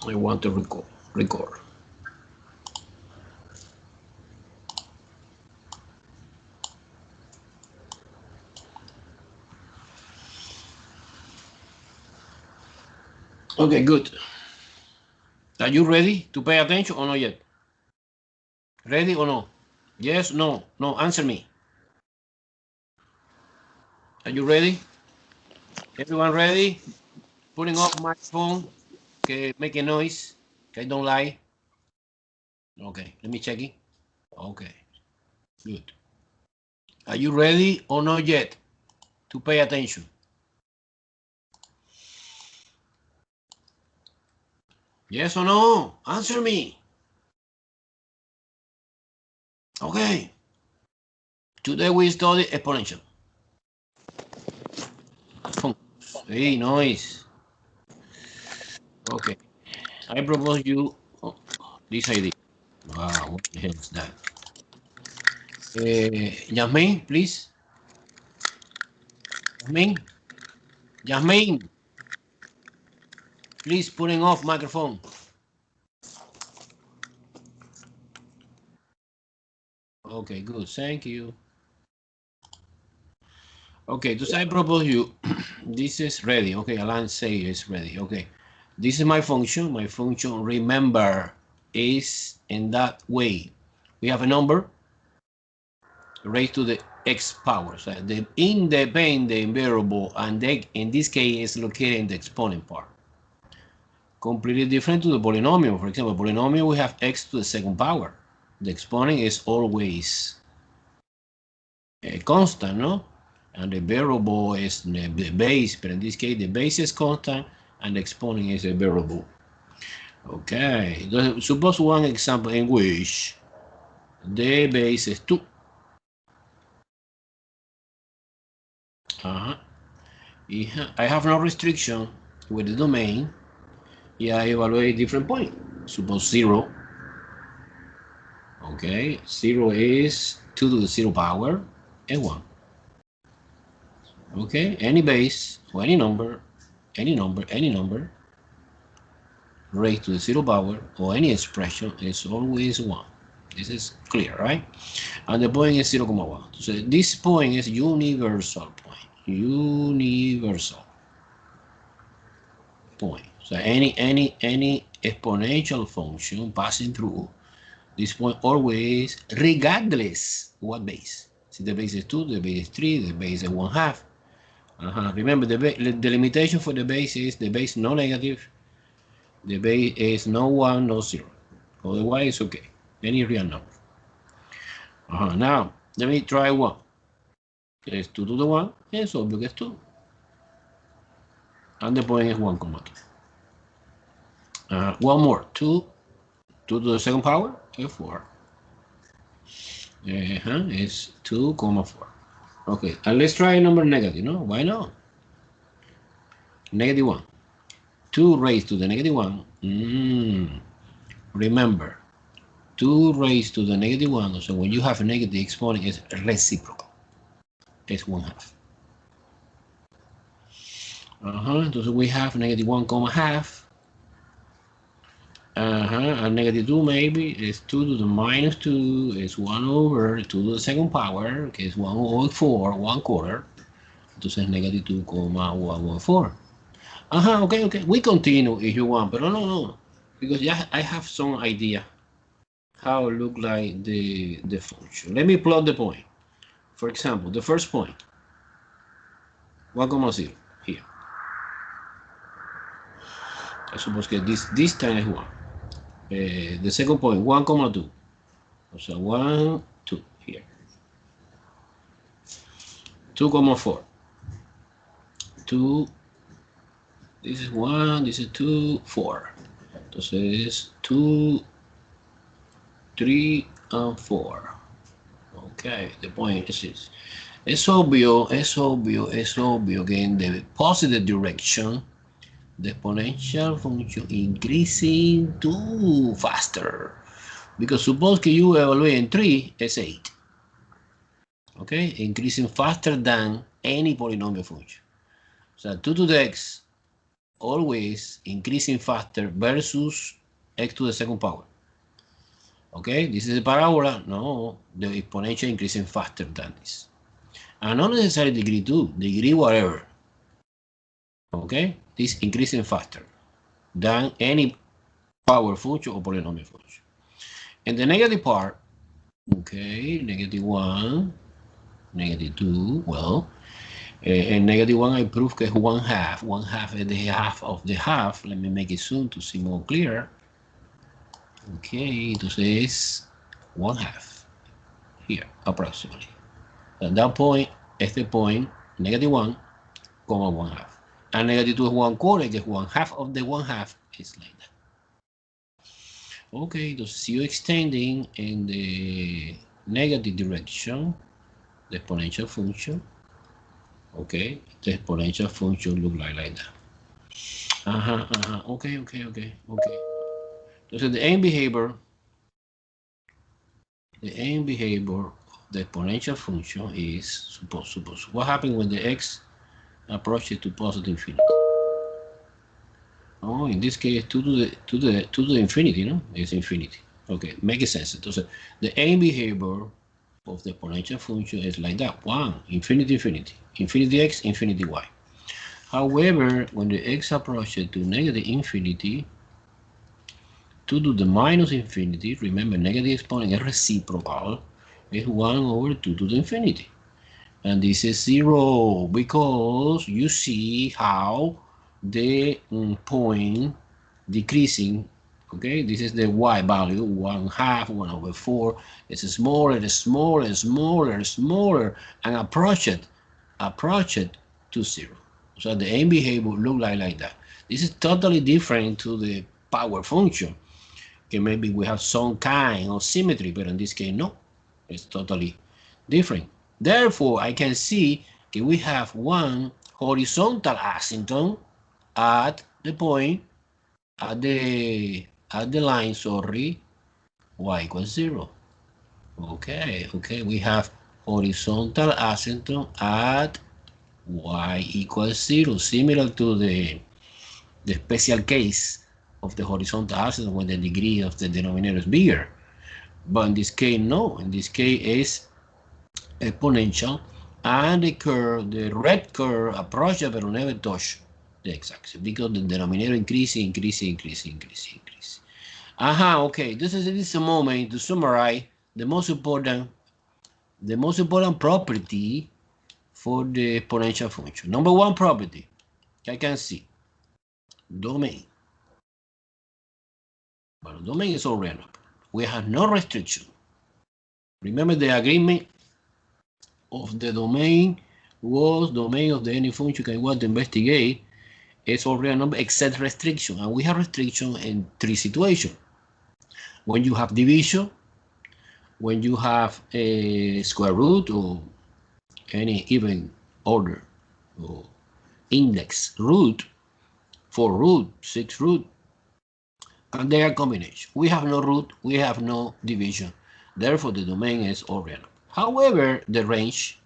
I want to record. Okay, good. Are you ready to pay attention or not yet? Ready or no? Yes, no, no, answer me. Are you ready? Everyone ready? Putting off my phone, okay, make a noise, okay, don't lie. Okay, let me check it. Okay, good. Are you ready or not yet to pay attention? Yes or no? Answer me. Okay. Today we study exponential. Hey, noise. Okay. I propose you this idea. Wow, what the hell is that? Jasmine, please. Jasmine. Jasmine. Please putting off microphone. Okay, good. Thank you. Okay, so I propose you, this is ready. Okay, Alan say it's ready. Okay, this is my function. My function, remember, is in that way. We have a number raised to the x power. So the independent variable, and they, in this case, is located in the exponent part. Completely different to the polynomial. For example, polynomial, we have x to the second power. The exponent is always a constant, no? And the variable is the base, but in this case, the base is constant and the exponent is a variable. Okay, suppose one example in which the base is 2. I have no restriction with the domain. Yeah, I evaluate different point. Suppose 0. Okay, 0 is 2 to the 0 power and 1. Okay, any base or any number raised to the 0 power or any expression is always 1. This is clear, right? And the point is 0,1. So this point is universal point. Universal point. So any exponential function passing through this point always, regardless what base. See, the base is 2, the base is 3, the base is 1/2. Remember, the limitation for the base is the base no negative, the base is no 1, no 0. Otherwise, it's okay. Any real number. Now, let me try 1. It's 2 to the 1, it's obvious it's 2. And the point is 1,2. One more, 2 to the second power is 4. It's 2,4. Okay, and let's try a number negative, no? Why not? Negative 1. 2 raised to the negative 1. Remember, 2 raised to the negative 1, so when you have a negative exponent, it's reciprocal. It's 1/2. So we have negative 1,2. And negative 2 maybe is 2 to the minus 2 is 1 over 2 to the second power, que es 1 over 4, 1/4. Entonces negative 2,114. Okay. We continue if you want, but no. Because yeah, I have some idea how it look like the function. Let me plot the point. For example, the first point, 1,0 here. I suppose that this time is 1. The second point, 1,2. So 1, 2 here. 2,4. 2. This is 1. This is 2, 4. Entonces 2, 3, and 4. Okay, the point is this. It's obvious que in the positive direction, the exponential function increasing too faster. Because suppose que you evaluate in 3, it's 8. Okay, increasing faster than any polynomial function. So 2 to the x always increasing faster versus x to the second power. Okay, this is a parabola. No, the exponential increasing faster than this. And not necessarily degree 2, degree whatever. Okay, this increasing faster than any power function or polynomial function. And the negative part, okay, -1, -2, well, and -1 I prove que es 1/2. 1/2 is the half of the half. Let me make it soon to see more clear. Okay, entonces es 1/2 here, approximately. At that point, este point, -1, 1/2. And -2 is 1/4, que es 1/2 of the 1/2 is like that. Okay, entonces you extending in the negative direction, the exponential function. Okay, the exponential function look like that. Okay. Entonces the aim behavior of the exponential function is suppose what happens when the x approaches to positive infinity. Oh, in this case, 2 to the infinity, no? It's infinity. Okay, makes sense. Entonces, the aim behavior of the exponential function is like that. 1, infinity, infinity x, infinity y. However, when the x approaches to negative infinity, 2 to the minus infinity, remember negative exponent is reciprocal, is 1 over 2 to the infinity. And this is 0 because you see how the point decreasing. Okay, this is the y value, 1/2, 1/4. It's smaller, and approach it to 0. So the aim behavior look like that. This is totally different to the power function. Okay, maybe we have some kind of symmetry, but in this case, no, it's totally different. Therefore, I can see that we have one horizontal asymptote at the point, at the line, sorry, y equals 0. Okay, we have horizontal asymptote at y equals 0, similar to the special case of the horizontal asymptote when the degree of the denominator is bigger. But in this case, no. In this case, it's exponential, and the curve, the red curve, approaches but never touch the x-axis because the denominator increasing. Okay. This is a moment to summarize the most important property for the exponential function. Number 1 property, I can see domain. Well, domain is all random. We have no restriction. Remember the agreement of the domain was domain of the any function I want to investigate. It's all real number except restriction, and we have restriction in 3 situations. When you have division, when you have a square root or any even order or index root, 4 root, 6 root, and they are combination. We have no root, we have no division. Therefore, the domain is all real number. However, the range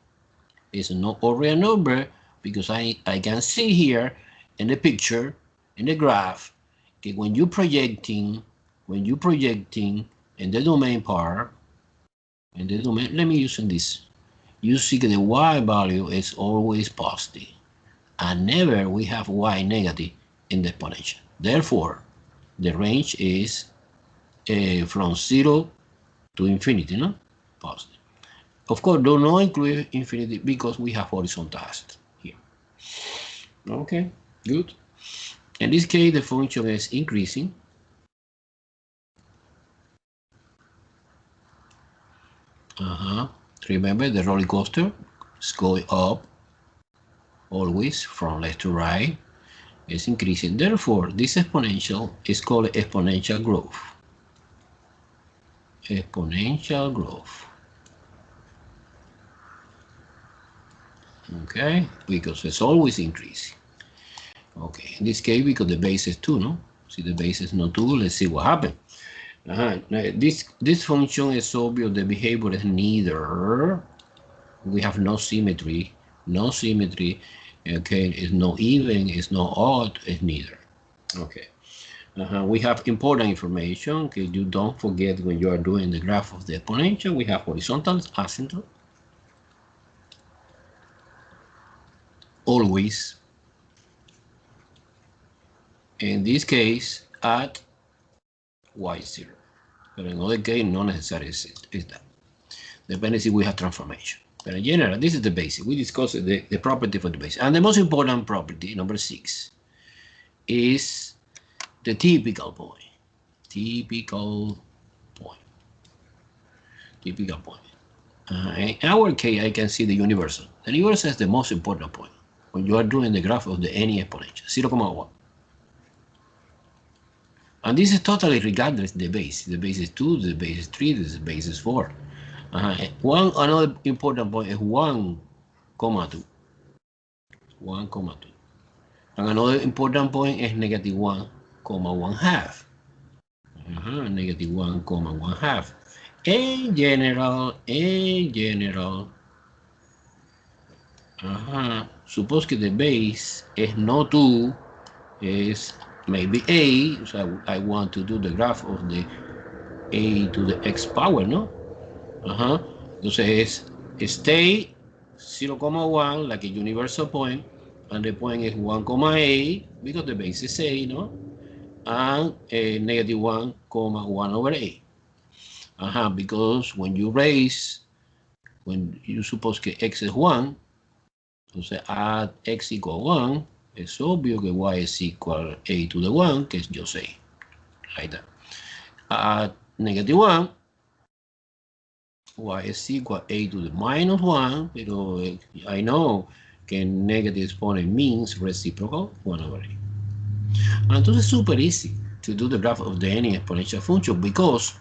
is not all real number because I can see here in the picture, in the graph, okay, when you're projecting in the domain part, in the domain, let me use this. You see that the y value is always positive, and never we have y negative in the exponential. Therefore, the range is from 0 to infinity, no? Positive. Of course, do not include infinity because we have horizontal asymptote here. Okay, good. In this case, the function is increasing. Remember the roller coaster is going up always from left to right. It's increasing. Therefore, this exponential is called exponential growth. Exponential growth. Okay, because it's always increasing. Okay, in this case, because the base is 2, no? See, the base is not 2. Let's see what happened. Now, this function is obvious. The behavior is neither. We have no symmetry. Okay, it's no even, it's no odd, it's neither. Okay. We have important information. Okay, you don't forget when you are doing the graph of the exponential, we have horizontal asymptote. Always. In this case, at y0. But in other case, not necessarily is that. Depends if we have transformation. But in general, this is the basic. We discussed the property for the basic. And the most important property, number 6, is the typical point. Typical point. Typical point. In our case, I can see the universal. The universal is the most important point when you are doing the graph of the any exponential, 0,1. And this is totally regardless the base. The base is 2, the base is 3, the base is 4. Another important point is 1,2. 1,2. And another important point is negative 1,1/2. Negative 1,1/2. In general, suppose that the base is not 2, is maybe a, so I want to do the graph of the a to the x power, no? Entonces stay 0,1 like a universal point, and the point is 1,a because the base is a, no? And negative 1,1/a. Because when you raise, when you suppose that x is 1, entonces add x equal 1, es obvio que y es equal a to the 1, que yo sé. Like that. Add negative 1, y is equal a to the minus 1, pero I know que negative exponent means reciprocal 1/a. Entonces super easy to do the graph of the any exponential function because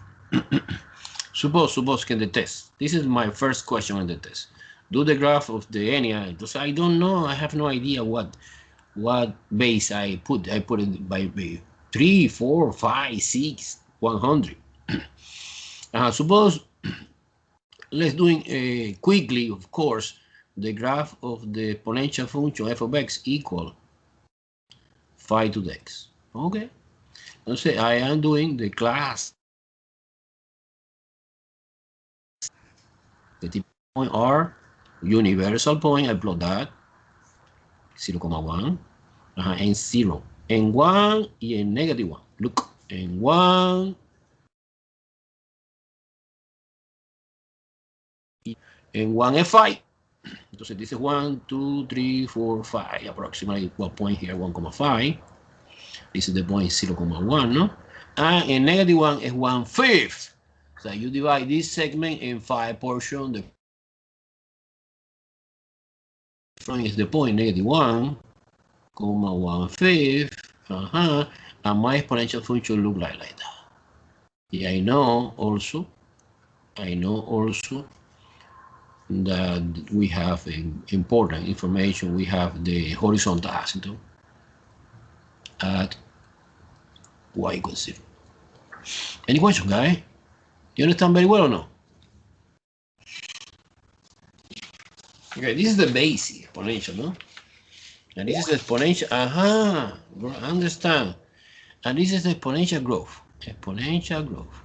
suppose que in the test, this is my first question in the test, do the graph of the any, because I don't know, I have no idea what base I put it by 3, 4, 5, 6, 100. Suppose, let's do it quickly, of course, the graph of the exponential function f of x equal 5 to the x. Okay, entonces I am doing the class. The typical point are universal point, I plot that, 0,1, and 0, and 1, and negative 1. Look, and 1, and 1 is 5. Entonces this is 1, 2, 3, 4, 5, approximately one point here, 1,5. This is the point 0,1, no? And negative 1 is 1/5. So you divide this segment in 5 portions. The front is the point negative 1,1/5. And my exponential function look like that. Yeah, I know also that we have important information. We have the horizontal asymptote at y equals 0. Any question, guys? You understand very well or no? Okay, this is the basic exponential, no? And this is exponential. Understand. And this is exponential growth. Exponential growth.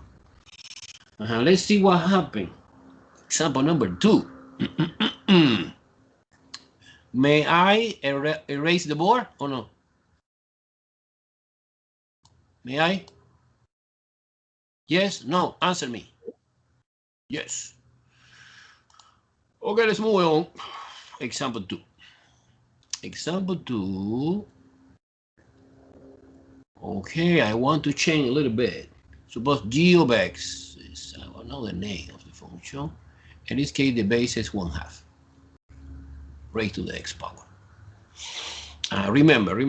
Let's see what happened. Example number 2. May I erase the board or no? May I? Yes? No? Answer me. Yes. Okay, let's move on. Example 2. Example 2. Okay, I want to change a little bit. Suppose g of x is another name of the function. In this case, the base is 1/2 raised to the x power. Remember.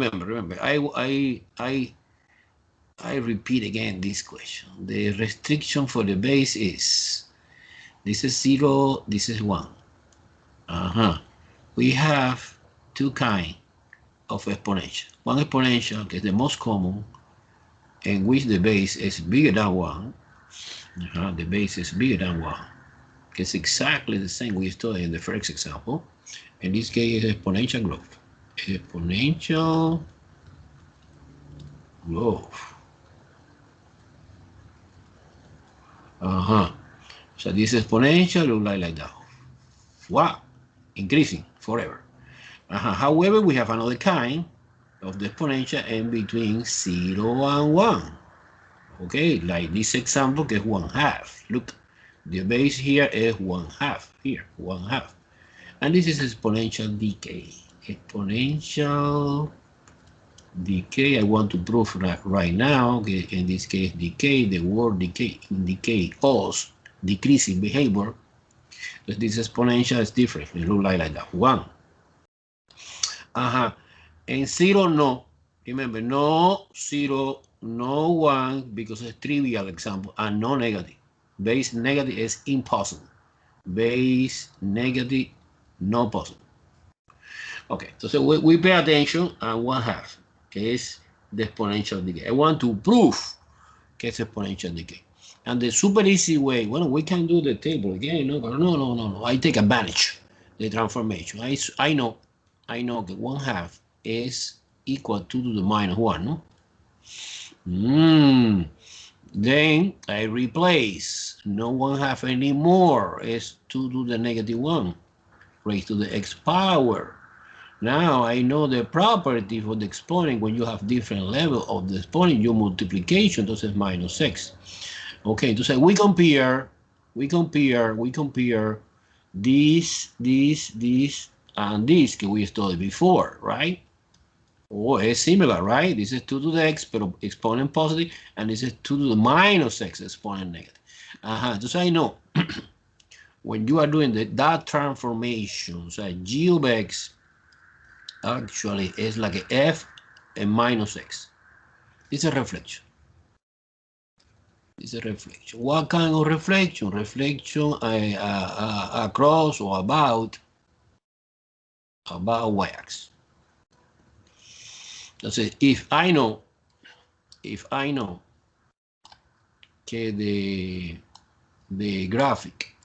I repeat again this question. The restriction for the base is this is 0, this is 1. We have two kinds of exponential. One exponential, que is the most common, in which the base is bigger than 1. The base is bigger than 1. It's exactly the same we studied in the first example. In this case, exponential growth. Exponential growth. So this exponential look like that. Wow, increasing forever. However, we have another kind of the exponential in between 0 and 1. Okay, like this example que es 1/2. Look, the base here is 1/2. Here, 1/2. And this is exponential decay. Exponential decay. I want to prove right now, okay, in this case, decay, the word decay also decreasing behavior. But this exponential is different. It looks like that. 1. And 0, no. Remember, no 0, no 1, because it's trivial example, and no negative. Base negative is impossible. Base negative, no possible. Okay, so we pay attention, and 1/2 is the exponential decay. I want to prove que es exponential decay. And the super easy way, well, we can do the table again, no. I take advantage the transformation. I know that 1/2 is equal to the minus 1, no? Then I replace no 1/2 anymore. It's 2 to the negative 1 raised to the x power. Now I know the property for the exponent. When you have different level of the exponent, your multiplication, entonces minus x. Okay, entonces we compare this, and this que we studied before, right? Oh, it's similar, right? This is 2 to the x, pero exponent positive, and this is 2 to the minus x, exponent negative. Entonces I know when you are doing that transformation, so g of x actually is like a f and minus x. It's a reflection. It's a reflection. What kind of reflection? Reflection across or about y-axis. Entonces, if I know que the graphic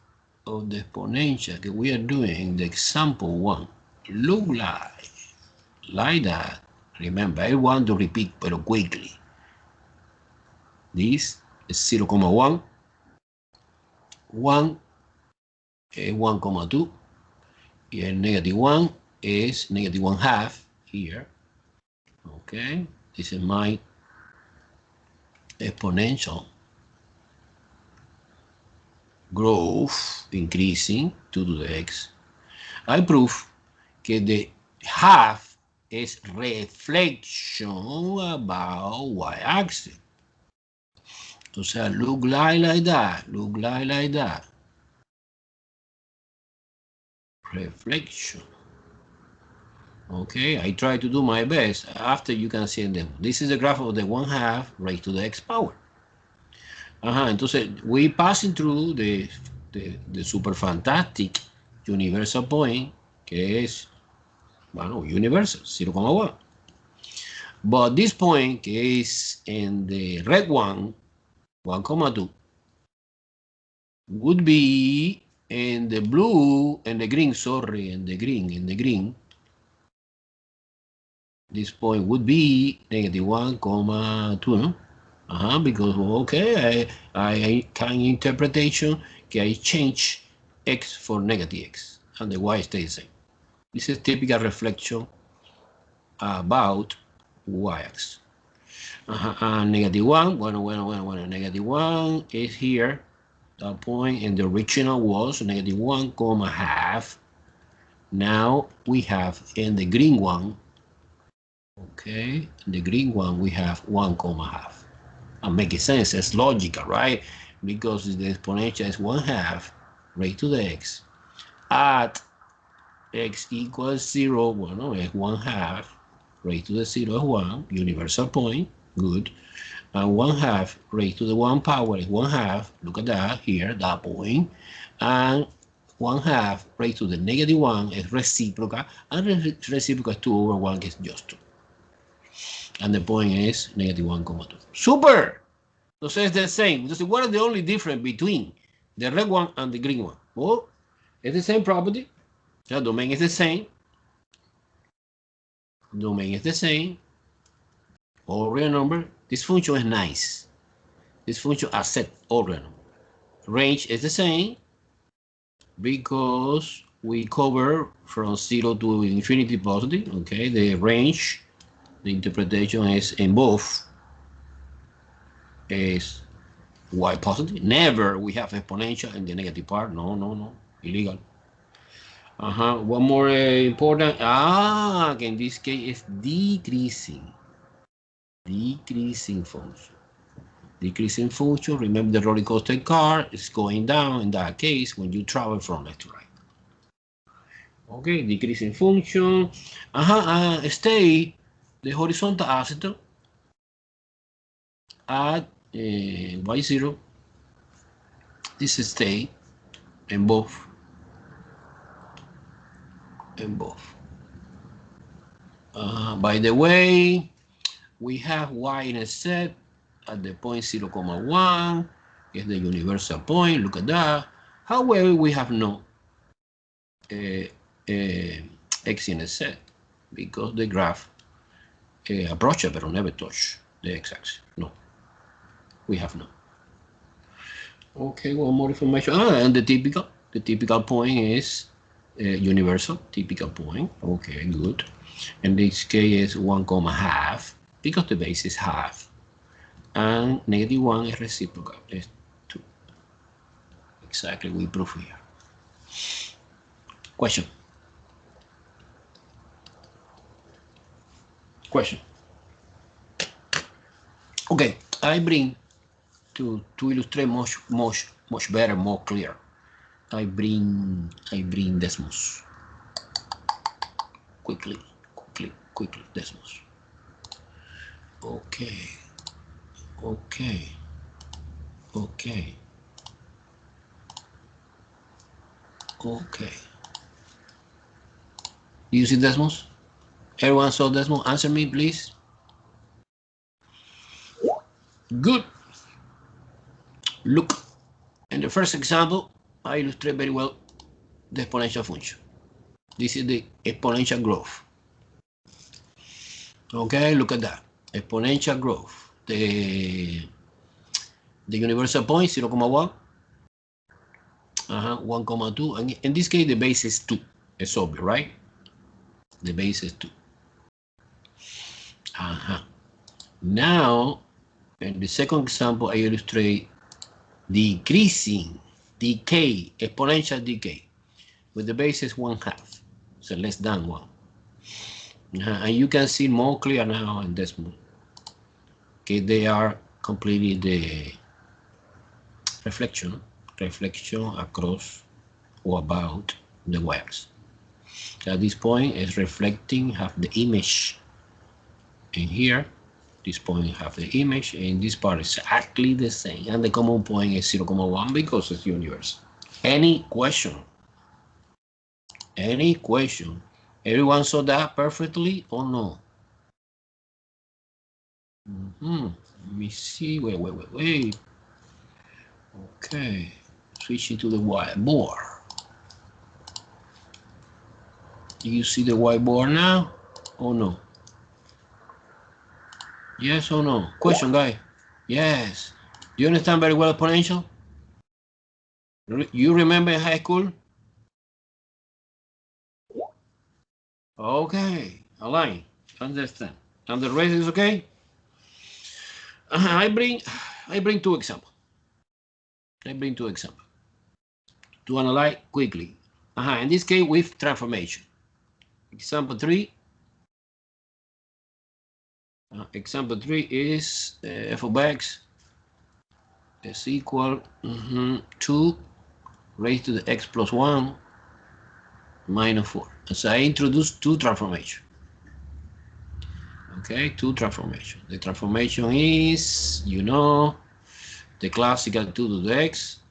of the exponential that we are doing in the example 1 look like that. Remember, I want to repeat, but quickly. This is 0,1, 1 is 1,2, and negative 1 is negative 1/2 here. Okay, this is my exponential growth increasing 2 to the x. I prove that the half is reflection about y-axis. So look like that. Reflection. Okay, I try to do my best. After you can see them. This is the graph of the 1/2 raised to the x power. Entonces we passing through the super fantastic universal point, que es, bueno, universal, 0,1. But this point, que is in the red one, 1,2, would be in the blue and the green, sorry, in the green, this point would be negative 1,2, no? Because, okay, I can interpretation que I change x for negative x, and the y stays the same. This is typical reflection about y-axis. Negative 1, bueno, negative 1 is here. That point in the original was negative 1,2. Now we have in the green one, okay, in the green one we have 1,2. And making sense, it's logical, right? Because the exponential is 1/2 raised to the x at x equals 0, bueno, es 1/2 raised to the 0 is 1, universal point, good. And 1/2 raised to the 1 power is 1/2, look at that here, that point. And 1/2 raised to the negative 1 is reciprocal, and reciprocal is 2 over 1 is just 2. And the point is negative 1,2. Super! So it's the same. So what is the only difference between the red one and the green one? Well, it's the same property. The domain is the same. Domain is the same. All real number. This function is nice. This function accepts all real number. Range is the same because we cover from 0 to infinity positive. Okay, the range, the interpretation is in both is y positive. Never we have exponential in the negative part. No, no, no, illegal. One more important. In this case is decreasing. Decreasing function. Decreasing function. Remember the roller coaster car is going down in that case when you travel from left to right. Okay, decreasing function. Stay the horizontal asymptote at y0. This is stay in both. By the way, we have y-intercept at the point 0,1 is the universal point. Look at that. However, we have no x-intercept because the graph approaches but never touch the x-axis. No, we have no. Okay, one more information. And the typical point is universal typical point. Okay, good. In this case is 1,5 because the base is half, and -1 is reciprocal. It's 2. Exactly, we prove here. Question. Okay, I bring to illustrate much better, more clear. I bring Desmos. Quickly, Desmos. Okay. Do you see Desmos? Everyone saw Desmos? Answer me, please. Good. Look, in the first example, I illustrate very well the exponential function. This is the exponential growth. Okay, look at that. Exponential growth. The universal point 0,1, 1,2, and in this case the base is 2. It's obvious, right? The base is 2. Now, in the second example, I illustrate decay, exponential decay, with the base is 1/2, so less than 1. And you can see more clear now in Desmos. Okay, they are completely the reflection across or about the wires. At this point is reflecting, have the image in here. This point have the image, and this part is exactly the same, and the common point is 0,1 because it's universal. Any question? Everyone saw that perfectly or no? Let me see. Wait. Okay, switching to the whiteboard. Do you see the whiteboard now or no? Yes or no? Question, guy. Yes. Do you understand very well exponential? You remember in high school? Okay, align. Understand. And the rest is okay? I bring two examples. To analyze quickly. In this case with transformation. Example 3. Example 3 is f of x is equal 2 raised to the x plus 1 minus 4. So I introduced two transformations. Okay, two transformations. The transformation is, the classical 2 to the x,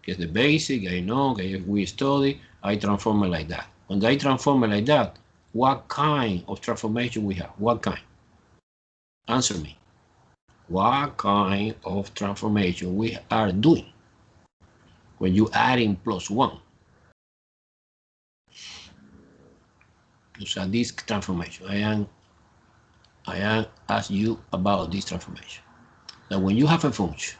is the basic, I know, okay, we study, I transform it like that. When I transform it like that, what kind of transformation we have? What kind? Answer me. What kind of transformation we are doing when you add in plus 1? So this transformation, I am I ask you about this transformation. That when you have a function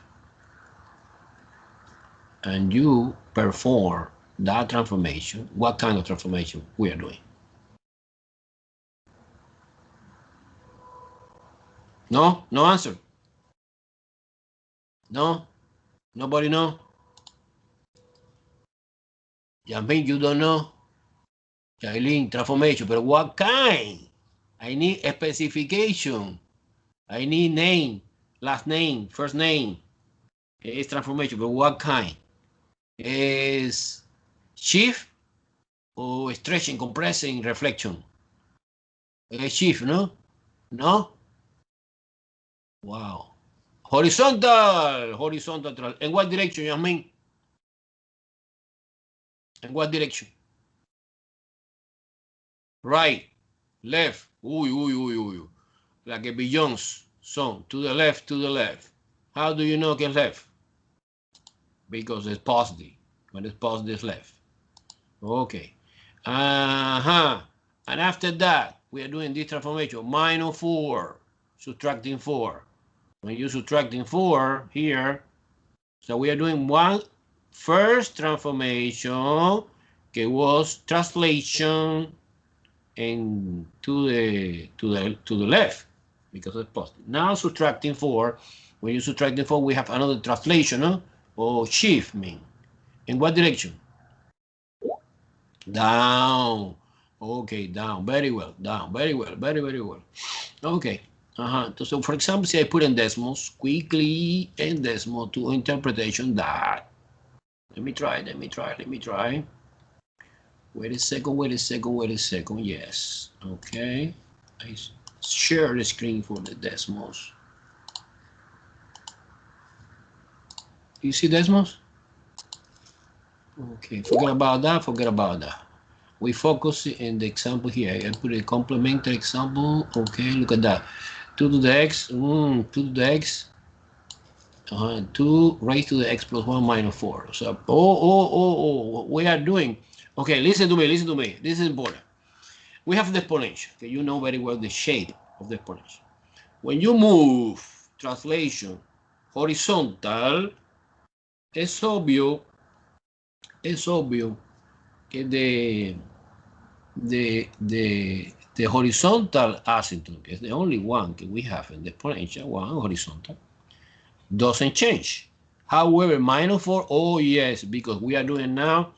and you perform that transformation, what kind of transformation we are doing? No answer. No, nobody know. Yamin, you don't know. Jailin, transformation, but what kind? I need a specification. I need name, last name, first name. It's transformation, but what kind? Is shift or stretching, compressing, reflection? Shift, no? No? Wow. Horizontal. ¿En what direction, Yasmin? ¿En what direction? Right, left. Uy. Like a Beyonce song. To the left. How do you know que es left? Because it's positive. When it's positive, it's left. Okay. And after that, we are doing this transformation. -4, subtracting 4. When you're subtracting 4 here, so we are doing one first transformation, que was translation and to the left, because it's positive. Now subtracting 4. When you're subtracting 4, we have another translation, no? Or shift mean. In what direction? Down. Okay, down. Very well. Down. Very well. Very well. Okay. So, for example, say I put in decimals, quickly in decimal to interpretation that. Let me try. Wait a second. Yes. Okay. I share the screen for the decimals. You see decimals? Okay, forget about that. We focus in the example here. I put a complementary example. Okay, look at that. 2 to the x, 2 to the x, 2 raised to the x plus 1 minus 4. So, we are doing. Okay, listen to me. This is important. We have the exponential. Okay, you know very well the shape of the exponential. When you move translation horizontal, es obvio que the horizontal asymptote is the only one that we have in the exponential, one horizontal, doesn't change. However, -4, oh yes, because we are doing now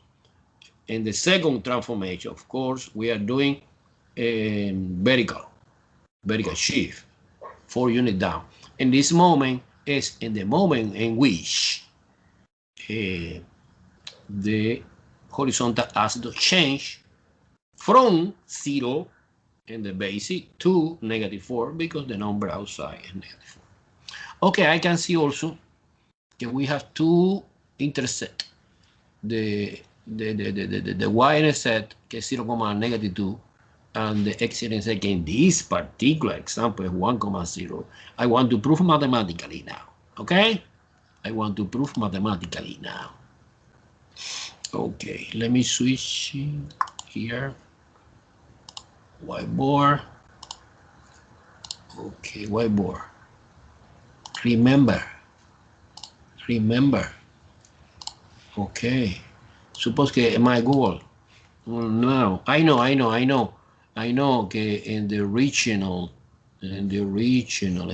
in the second transformation, of course, we are doing vertical shift, 4 units down. And this moment is in the moment in which the horizontal asymptote change from 0 in the basic to -4 because the number outside is -4. Okay, I can see also that we have to intersect the y-intercept, que es 0,-2, and the x-intercept in this particular example is 1,0. I want to prove mathematically now, okay? I want to prove mathematically now. Okay, let me switch here. Whiteboard. Okay, whiteboard. Remember. Okay. Suppose que my goal. No, I know que in the regional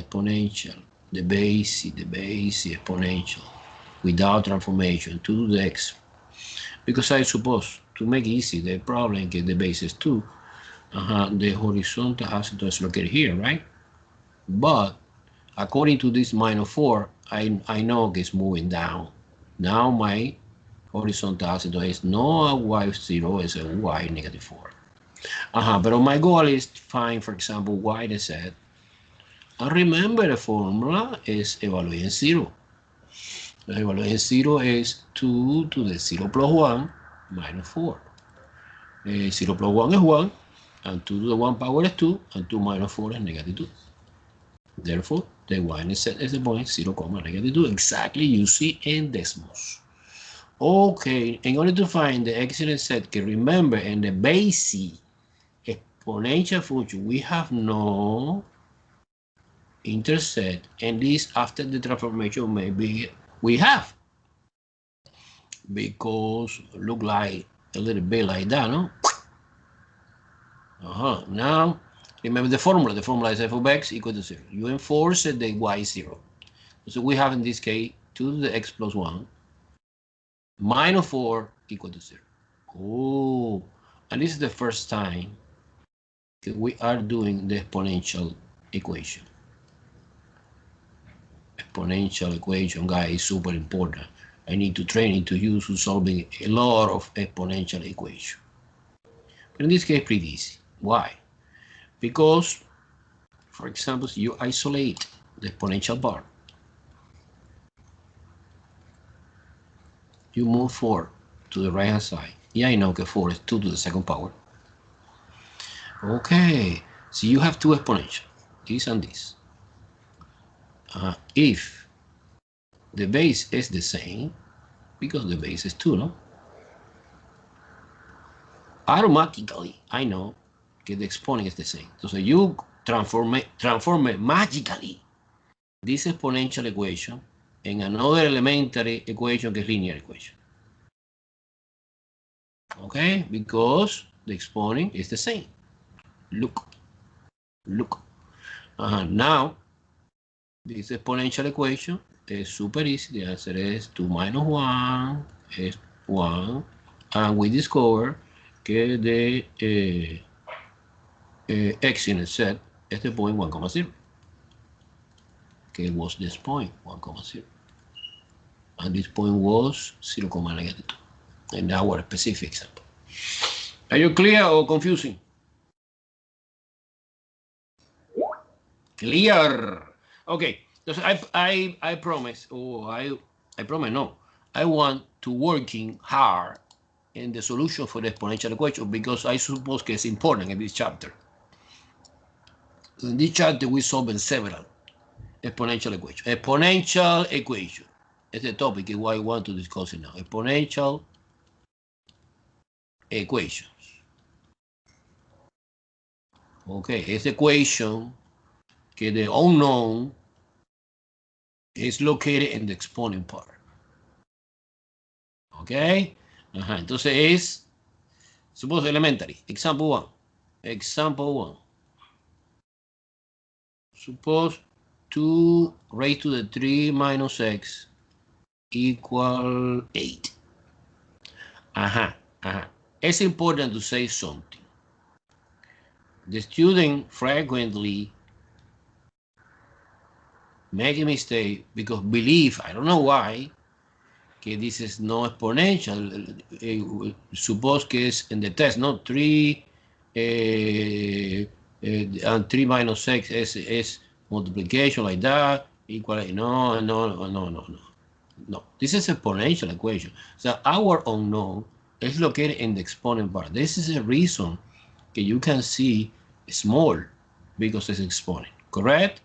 exponential, the basic exponential, without transformation, to the x. Because I suppose, to make easy the problem, que the base is 2, the horizontal asymptote is located here, right? But according to this -4, I know it's moving down. Now my horizontal asymptote is not a y0, it's a y -4. But my goal is to find, for example, y-intercept. And remember the formula is evaluating 0. The evaluating 0 is 2 to the 0 plus 1 minus 4. 0 plus 1 is 1, and 2 to the 1 power is 2, and 2 minus 4 is -2. Therefore, the y-intercept is the point 0, -2, exactly you see in decimals. Okay, in order to find the x-intercept, que remember in the basic exponential function, we have no intersect, and this after the transformation maybe we have, because look like a little bit like that, no? Now remember the formula. The formula is f of x equal to 0. You enforce the y is 0. So we have in this case 2 to the x plus 1 minus 4 equal to 0. Oh, and this is the first time that we are doing the exponential equation. Exponential equation, guys, is super important. I need to train into use to solving a lot of exponential equation. But in this case, pretty easy. Why? Because, for example, you isolate the exponential part. You move 4 to the right hand side. Yeah, I know that 4 is 2 to the second power. Okay, so you have two exponentials, this and this. If the base is the same, because the base is 2, no? Automatically, I know that the exponent is the same. So you transform it magically, this exponential equation, in another elementary equation, que es linear equation. Okay, because the exponent is the same. Look. Now, this exponential equation is super easy. The answer is 2 minus 1 is 1. And we discover que the x in a set is the point 1, 0. Okay, it was this point 1, 0. And this point was 0, -2. In our specific example. Are you clear or confusing? Clear. Okay. So I promise, I promise, no. I want to working hard in the solution for the exponential equation, because I suppose it's important in this chapter. In this chapter, we solve several exponential equations. Exponential equation is the topic is what I want to discuss it now. Exponential equations. Okay, it's the equation que the unknown is located in the exponent part. Okay, entonces es, suppose elementary. Example 1. Example 1. Suppose 2 raised to the 3 minus x equal 8. It's important to say something. The student frequently make a mistake because believe, I don't know why, que this is no exponential. Suppose que es in the test, no 3 and 3 minus x is multiplication like that, equal. No. This is exponential equation. So our unknown is located in the exponent part. This is a reason that you can see small because it's exponent, correct?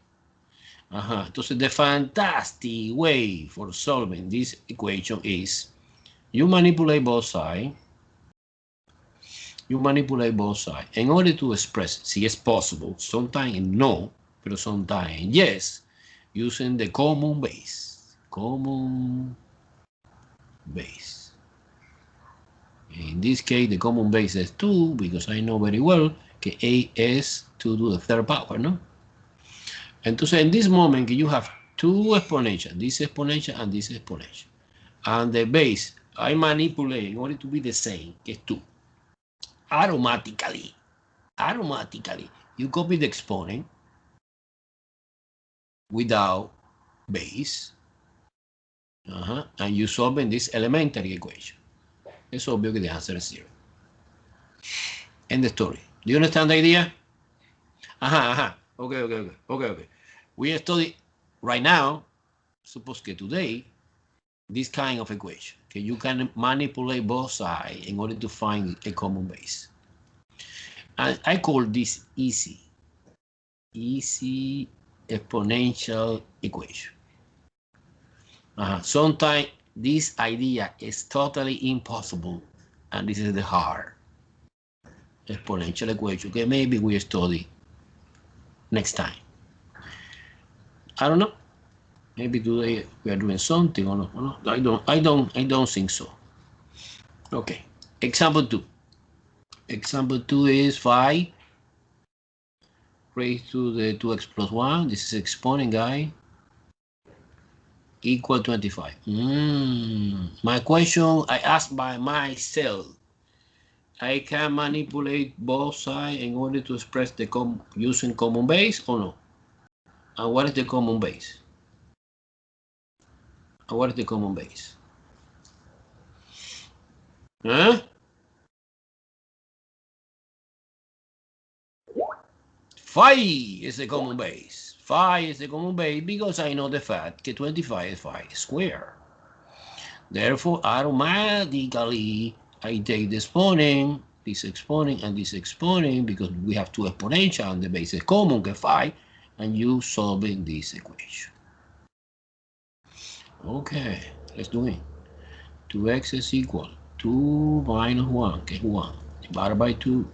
Entonces, the fantastic way for solving this equation is you manipulate both sides. In order to express, si es possible, sometimes no, pero sometimes yes, using the common base. In this case, the common base is 2, because I know very well que a is 2 to the third power, no? Entonces, in this moment, you have two exponentials, this exponential and this exponential. And the base, I manipulate in order to be the same, que es 2. Automatically, you copy the exponent without base, and you solve in this elementary equation. It's obvious that the answer is 0. End the story. Do you understand the idea? Okay. We study right now, suppose que today, this kind of equation. Okay, you can manipulate both sides in order to find a common base. And I call this easy exponential equation. Sometimes this idea is totally impossible, and this is the hard exponential equation. Okay, maybe we study next time. I don't know. Maybe today we are doing something or not. I don't think so. Okay. Example 2. Example 2 is 5 raised to the 2x plus 1. This is exponent, guy. Equal 25. My question I asked by myself. I can manipulate both sides in order to express the using common base or no? And what is the common base? And what is the common base? Huh? 5 is the common base. 5 is the common base because I know the fact that 25 is 5 squared. Therefore, automatically, I take the exponent, this exponent, and this exponent because we have two exponential and the base is common, get 5, and you solving this equation. Okay, let's do it. 2x is equal 2 minus 1, que es 1, divided by 2,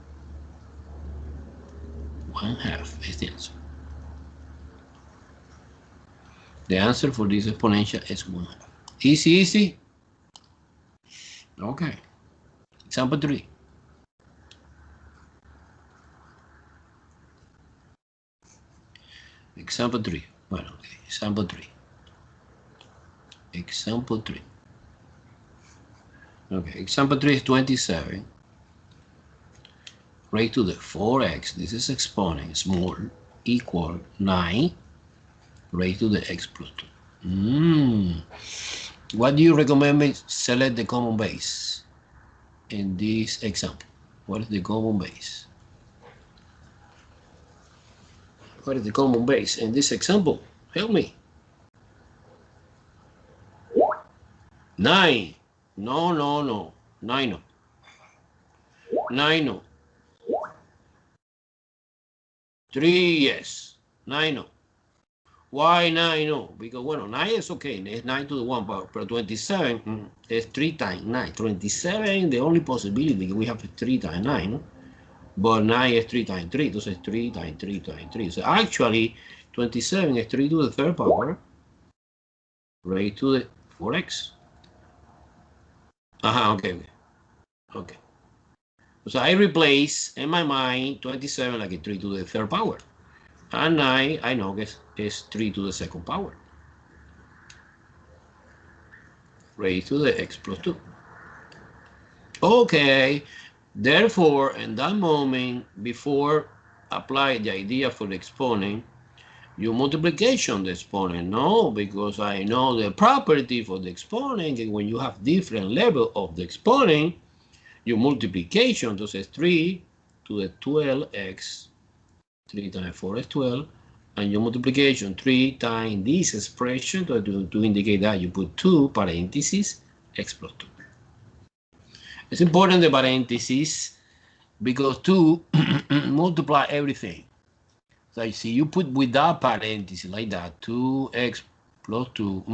1/2 is the answer. The answer for this exponential is 1/2. Easy, easy. Okay. Example 3. Example 3. Well, okay. Example 3. Example 3. Okay, example 3 is 27 raised to the 4x, this is exponent, small, equal 9 raised to the x plus 2. What do you recommend me select the common base in this example? What is the common base? What is the common base in this example? Help me. 9. No. 9 no. 9 no. 3 yes. 9 no. Why 9 no? Because, bueno, 9 is okay. It's 9 to the 1 power. But 27 is 3 times 9. 27, the only possibility we have is 3 times 9. No? But 9 is 3 times 3. Entonces 3 times 3 times 3. So actually, 27 is 3 to the third power raised to the 4x. Okay. So I replace in my mind 27 like a 3 to the third power. And 9, I know is 3 to the second power. Raised to the x plus 2. Okay. Therefore, in that moment, before apply the idea for the exponent, you multiplication the exponent. No, because I know the property for the exponent, and when you have different level of the exponent, your multiplication, entonces 3 to the 12x, 3 times 4 is 12, and your multiplication 3 times this expression, to indicate that you put 2 parentheses, x plus 2. It's important the parentheses because 2 multiply everything. So you see, you put without parentheses like that, 2x plus 2,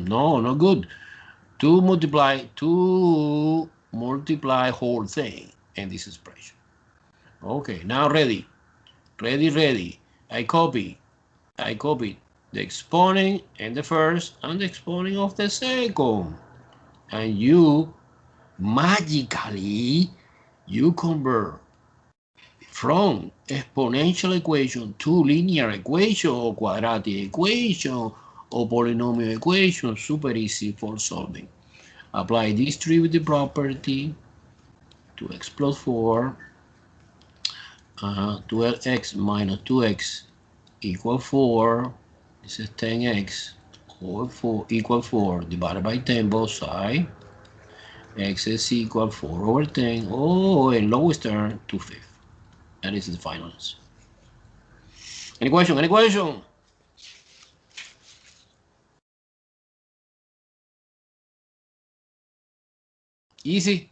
no, not good. 2 multiply whole thing in this expression. Okay, now ready. I copy the exponent in the first and the exponent of the second. And you magically, you convert from exponential equation to linear equation or quadratic equation or polynomial equation. Super easy for solving. Apply this distributive property to x plus 4, 12x minus 2x equal 4. This is 10x over 4 equal 4 divided by 10 both sides. X is equal 4 over 10. Oh, in lowest term, 2/5. And this is the final answer. Any question? Any question? Easy.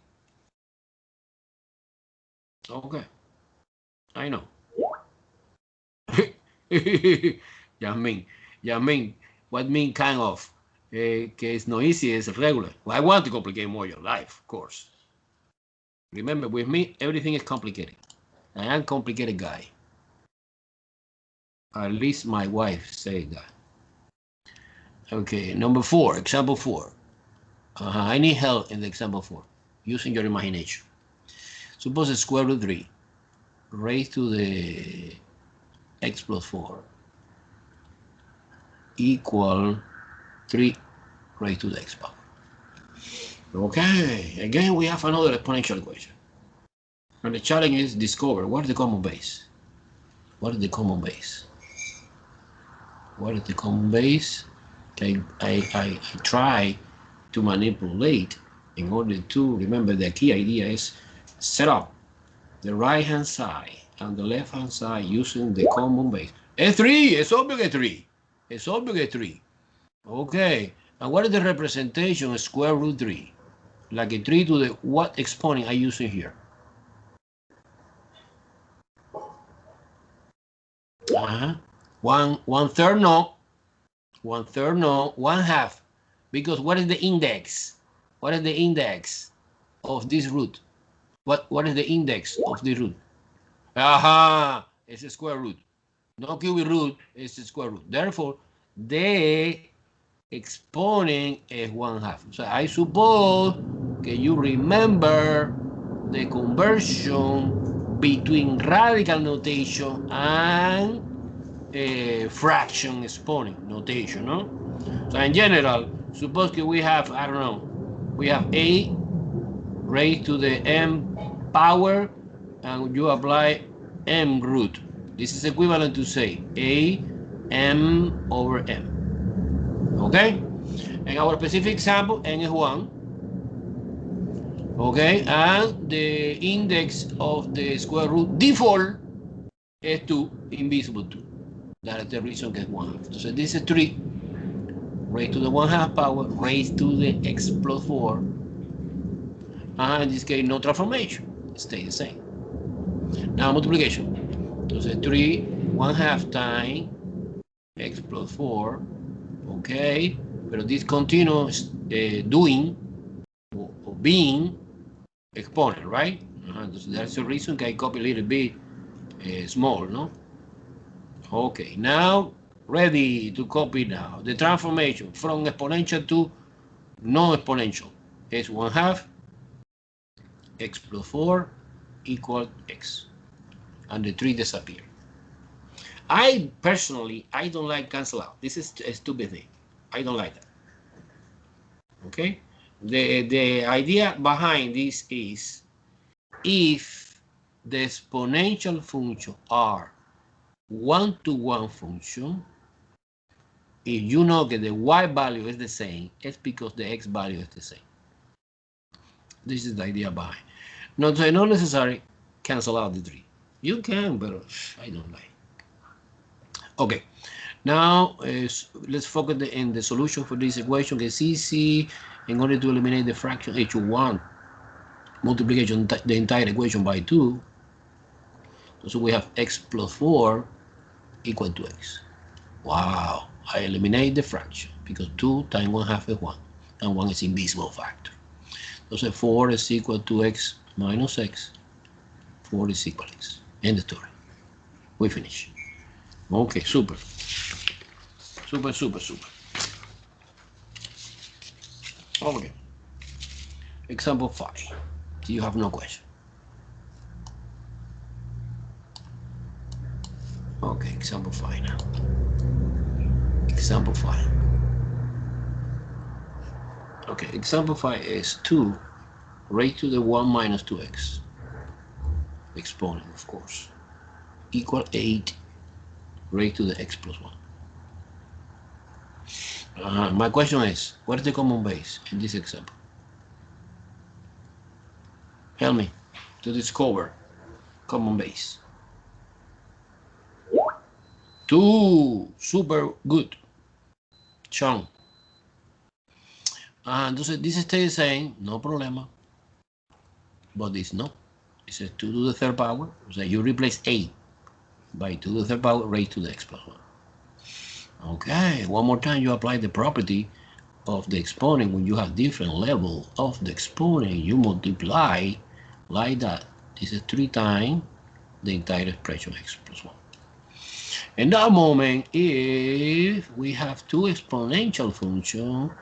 Okay. I know. Yamin, what mean kind of? Que it's not easy, it's regular. Well, I want to complicate more your life, of course. Remember, with me, everything is complicated. I am a complicated guy. At least my wife said that. Okay, number 4, example 4. I need help in the example 4, using your imagination. Suppose square root 3 raised to the x plus 4 equal 3 raised to the x power. Okay, again we have another exponential equation. And the challenge is discover what is the common base. What is the common base? What is the common base? Okay, I try to manipulate in order to remember the key idea is set up the right hand side and the left hand side using the common base. It's 3, it's obvious 3. It's obvious 3. Okay, and what is the representation of square root 3? Like a 3 to the what exponent I using here? One third no. 1/3 no. 1/2. Because what is the index? What is the index of this root? What is the index of the root? Aha! It's a square root. No cubic root, it's a square root. Therefore, the exponent is 1/2. So I suppose that you remember the conversion between radical notation and fraction exponent notation, no? So in general, suppose that we have, I don't know, we have a raised to the m power and you apply m root. This is equivalent to say a m over m. Okay? In our specific example, n is 1. Okay? And the index of the square root default is 2, invisible 2. That is the reason that 1/2. So this is 3 raised to the 1/2 power raised to the x plus 4. In this case, no transformation. It stays the same. Now multiplication. So 3 1/2 times x plus 4. Okay, but this continues doing or being exponent, right? So that's the reason I copy a little bit small, no? Okay, now ready to copy now. The transformation from exponential to non-exponential is 1/2 x plus 4 equal x. And the 3 disappear. I personally, I don't like cancel out. This is a stupid thing. I don't like that. Okay? The idea behind this is if the exponential function are one-to-one function, if you know that the y value is the same, it's because the x value is the same. This is the idea behind. Not necessary cancel out the 3. You can, but I don't like. Okay, now let's focus in the solution for this equation. It's easy. In order to eliminate the fraction h1 multiplication the entire equation by 2. So we have x plus 4 equal to x. Wow, I eliminate the fraction because 2 times 1/2 is 1 and 1 is invisible factor. So 4 is equal to x minus x. 4 is equal to x. End the story. We finish. Okay, super. Super, super, super. Okay. Example 5. Do you have no question? Okay, example 5 now. Example 5. Okay, example 5 is 2 raised to the 1 minus 2x. Exponent, of course. Equal 8 raised to the x plus 1. My question is, what is the common base in this example? Help me to discover common base. 2, super good. Sean. Entonces, this stays the same, no problema. But this no. It says 2 to the third power. So you replace 8 by 2 to the third power raised to the x plus 1. Okay, one more time you apply the property of the exponent. When you have different level of the exponent, you multiply like that. This is 3 times the entire expression x plus 1. In that moment, if we have two exponential functions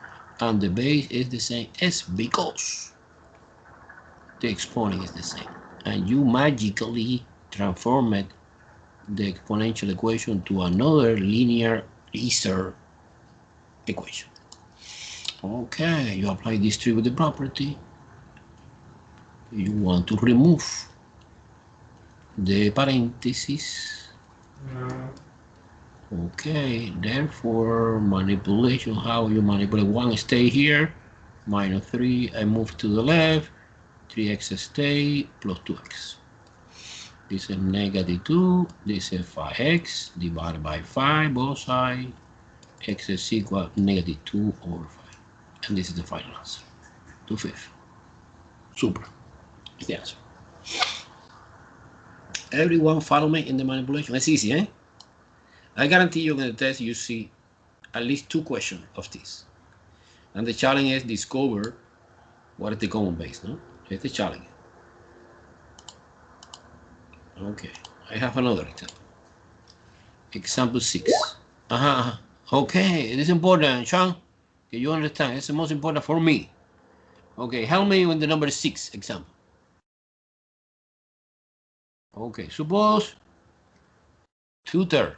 and the base is the same, it's because the exponent is the same. And you magically transformed the exponential equation to another linear easier equation. Okay, you apply distributive property. You want to remove the parentheses. Okay, therefore manipulation, how you manipulate one stay here, minus 3, I move to the left, 3x stay, plus 2x. This is negative 2, this is 5x, divided by 5, both sides, x is equal to negative 2 over 5. And this is the final answer, 2/5. Super, it's the answer. Everyone follow me in the manipulation? It's easy, eh? I guarantee you in the test you see at least 2 questions of this. And the challenge is discover what is the common base, no? It's the challenge. Okay, I have another example. Example 6. Okay, it is important, Sean. Okay, you understand? It's the most important for me. Okay, help me with the number 6 example. Okay, suppose 2/3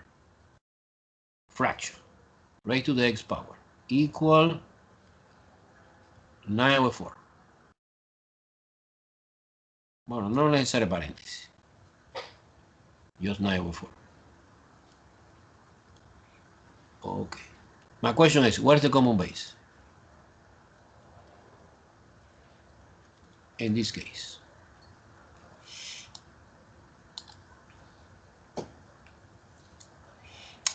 fraction raised to the x power equal 9/4. Bueno, no necesary paréntesis. Just 9/4. Okay. My question is, what is the common base? In this case.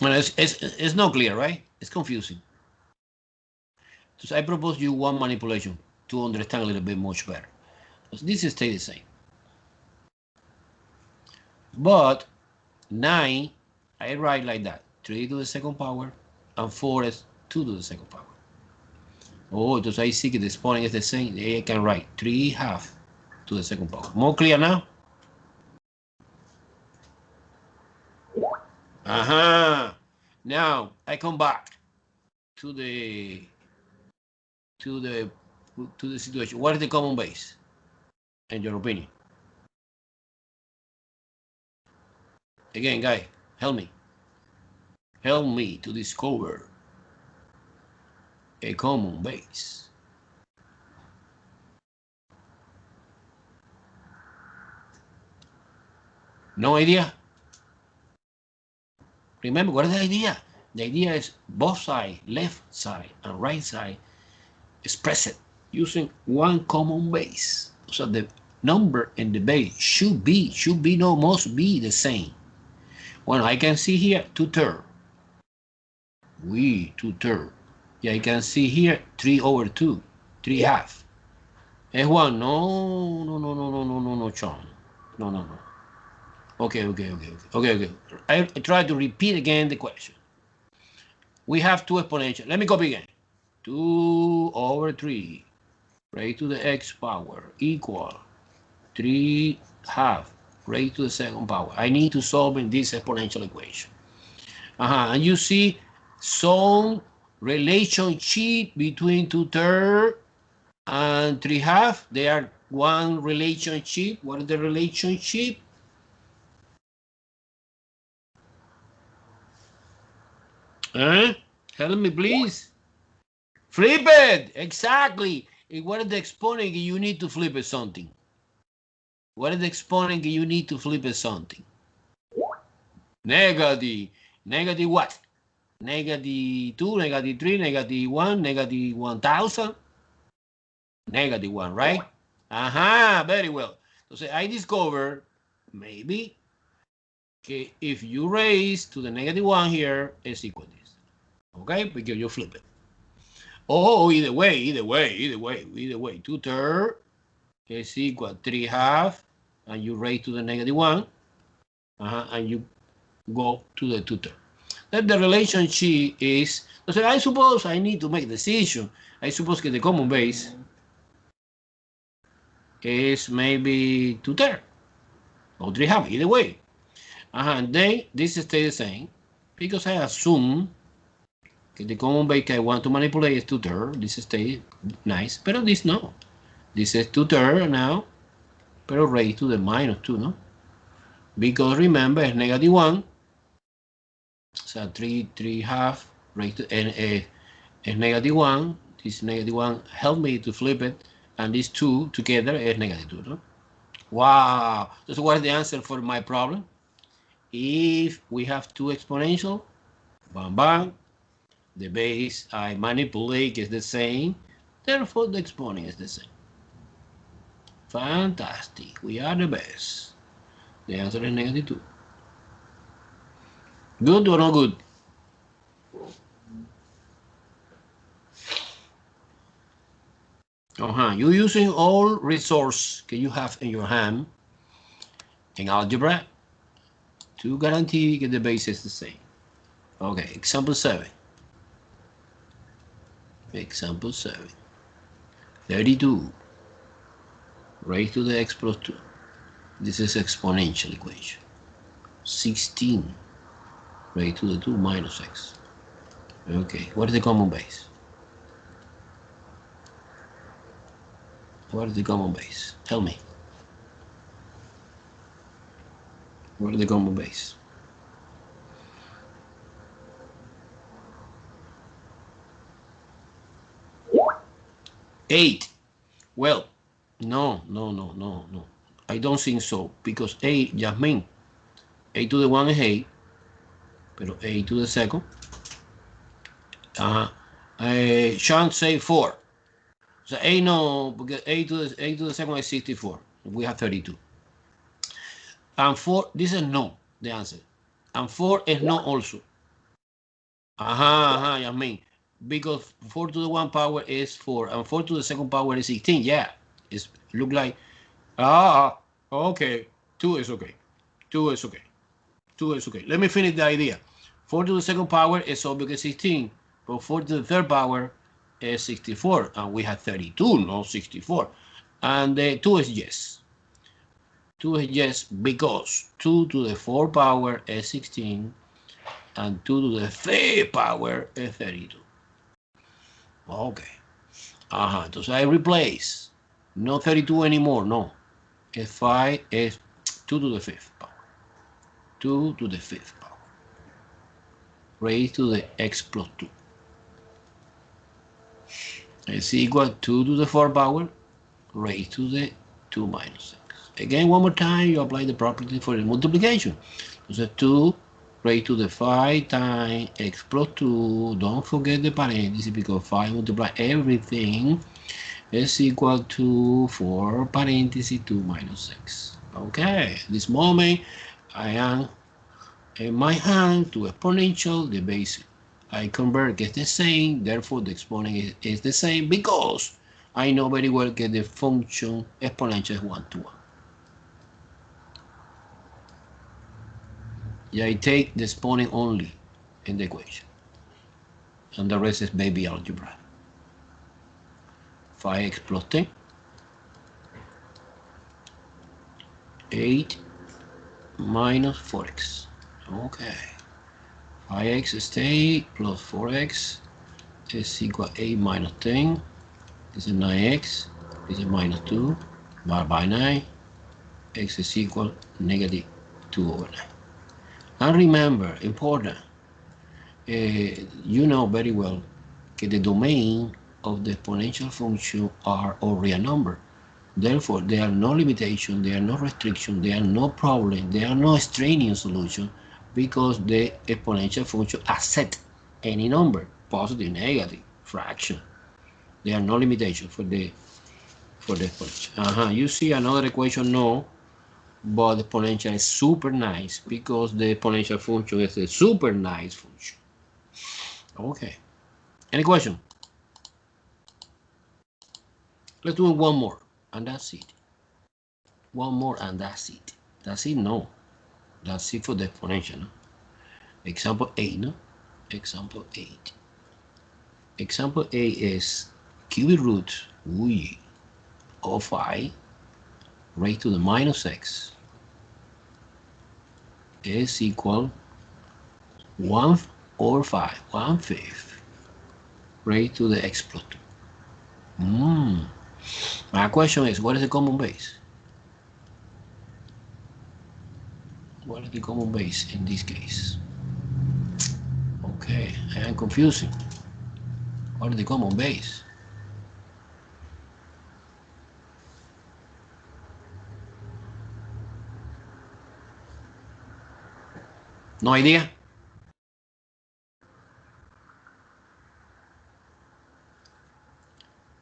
Well, it's not clear, right? It's confusing. So I propose you one manipulation to understand a little bit much better. This stays the same. But 9, I write like that. 3 to the second power and 4 is 2 to the second power. Oh, entonces I see que the exponent is the same. I can write 3/2 to the second power. More clear now? Now I come back to the situation. What is the common base, in your opinion? Again, guy, help me. Help me to discover a common base. No idea? Remember, what is the idea? The idea is both sides, left side and right side, expressed using one common base. So the number in the base should be, no, must be the same. Well, I can see here 2/3. 2/3. Yeah, I can see here 3/2, 3/2. Es 1. No, Sean. No. Okay. I try to repeat again the question. We have two exponential. Let me copy again. 2/3 raised to the x power equal 3/2 raised to the second power. I need to solve in this exponential equation. And you see some relationship between 2/3 and 3/2. They are one relationship. What is the relationship? Help me, please. Flip it. Exactly. What is the exponent? You need to flip it something. What is the exponent? You need to flip it something. Negative. Negative what? Negative 2, negative 3, negative 1, negative 1,000. Negative 1, right? Very well. So I discover maybe okay, if you raise to the negative 1 here, it's equal to this. Okay, because you flip it. Oh, either way. 2/3 is equal to 3/2, and you raise to the negative 1, and you go to the 2/3. Then the relationship is, so I suppose I need to make a decision. I suppose that the common base is maybe 2/3 or 3/2, either way. And then this stays the same. because I assume that the common base I want to manipulate is 2/3. This stays nice, but this no. This is 2/3 now, but raised to the -2, no? Because remember, it's -1. So 3/2 raised to is -1. This -1 help me to flip it, and these two together is -2, no? Wow, so what is the answer for my problem? If we have two exponential, bam bam, the base I manipulate is the same, therefore the exponent is the same. Fantastic, we are the best. The answer is -2. Good or not good? You're using all resource that you have in your hand in algebra to guarantee that the base is the same. Okay, example 7. Example 7. 32 raised to the x plus 2. This is exponential equation. 16 raised to the 2 minus x. Okay, what is the common base? What is the common base? Tell me. What is the common base? Eight. Well, no. I don't think so, because 8 just means 8 to the 1 is 8, but 8 to the second. I shan't say 4. So 8 no, because 8 to the second is 64. We have 32. And 4, this is no, the answer. And 4 is no also. I mean, because 4 to the 1 power is 4, and 4 to the second power is 16. Yeah, it look like, okay, 2 is okay. 2 is okay. 2 is okay. Let me finish the idea. 4 to the second power is obviously 16, but 4 to the third power is 64, and we have 32, not 64. And 2 is yes. 2 is yes, because 2 to the 4 power is 16, and 2 to the 3 power is 32. Okay. Entonces I replace. No 32 anymore, no. It's 5 is 2 to the 5th power. 2 to the 5th power. Raised to the x plus 2. Is equal to 2 to the 4 power raised to the 2 minus x. Again, one more time, you apply the property for the multiplication. So 2 raised to the 5 times x plus 2. Don't forget the parentheses, because 5 multiply everything is equal to 4 parentheses 2 minus x. Okay, at this moment I am in my hand to exponential. The base I convert gets the same, therefore the exponent is the same, because I know very well that the function exponential is 1 to 1. Yeah, I take the exponent only in the equation, and the rest is baby algebra. 5x plus 10, 8 minus 4x. Okay, 5x stay plus 4x is equal 8 minus 10. This is 9x. This is minus 2 by 9. X is equal -2 over 9. And remember, important, you know very well that the domain of the exponential function are all real number. Therefore, there are no limitations, there are no restrictions, there are no problems, there are no extraneous solutions, because the exponential function accepts any number, positive, negative, fraction. There are no limitations for the exponential. You see another equation? No, but the exponential is super nice, because the exponential function is a super nice function. Okay, any question? Let's do one more, and that's it. One more, and that's it. That's it? No, that's it for the exponential. No? Example 8, no? Example 8. Example 8 is cubic root of 5 raised to the minus x is equal 1/5, 1/5 raised to the x plus 2. My question is, what is the common base? What is the common base in this case? Okay, I am confusing. What is the common base? No idea?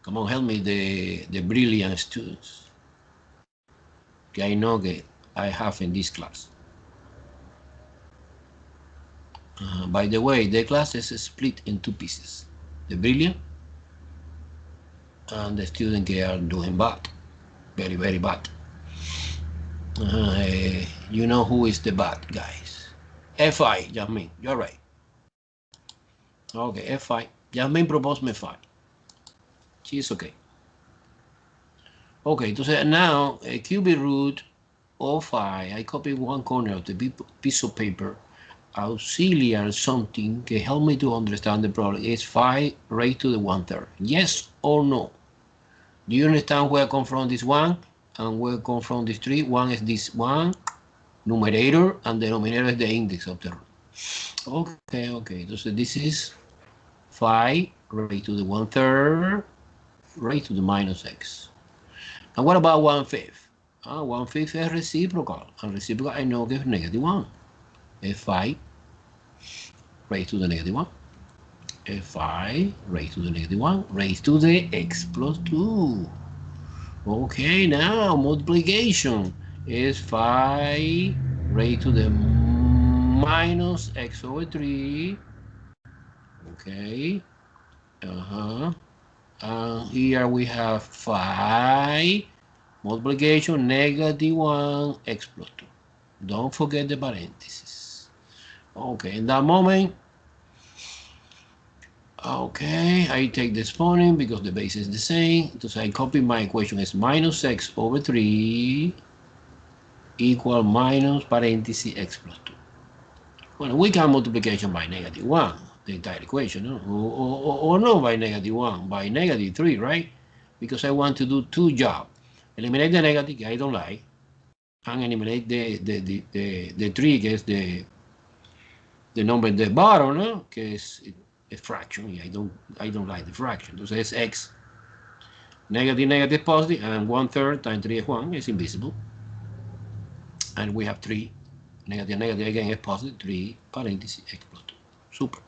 Come on, help me, the brilliant students. Que I know that I have in this class. By the way, the class is split in 2 pieces. The brilliant and the student that are doing bad. Very, very bad. You know who is the bad guys. FI, Jasmine, you're right. Okay, FI. Jasmine proposed me 5. She's okay. Okay, entonces now a cubic root of 5. I copy one corner of the piece of paper. Auxiliary something can help me to understand the problem. Is 5 raised to the 1/3. Yes or no? Do you understand where I come from this one and where I come from this 3? One is this one, numerator, and denominator is the index of the root. Okay. So this is 5 raised to the 1/3 raised to the minus x. And what about 1/5? 1/5 is reciprocal. And reciprocal I know gives -1. F5 raised to the -1. F5 raised to the -1 raised to the x plus 2. Okay, now multiplication is 5 raised to the minus x over 3. Okay. And here we have 5 multiplication -1 x plus 2. Don't forget the parentheses. Okay, in that moment, okay, I take the exponent because the base is the same. So I copy my equation as minus x over 3 equal minus parenthesis x plus 2. Well, we can multiplication by -1, the entire equation, no? Or no by -1, by -3, right? Because I want to do 2 jobs. Eliminate the negative, I don't like, and eliminate the 3, que es the number in the bottom, no? Que es a fraction. I don't like the fraction. Entonces es x. Negative, positive, and 1/3 times 3 is 1. It's invisible. And we have 3. Negative again is positive. 3 parenthesis x plus 2. Super.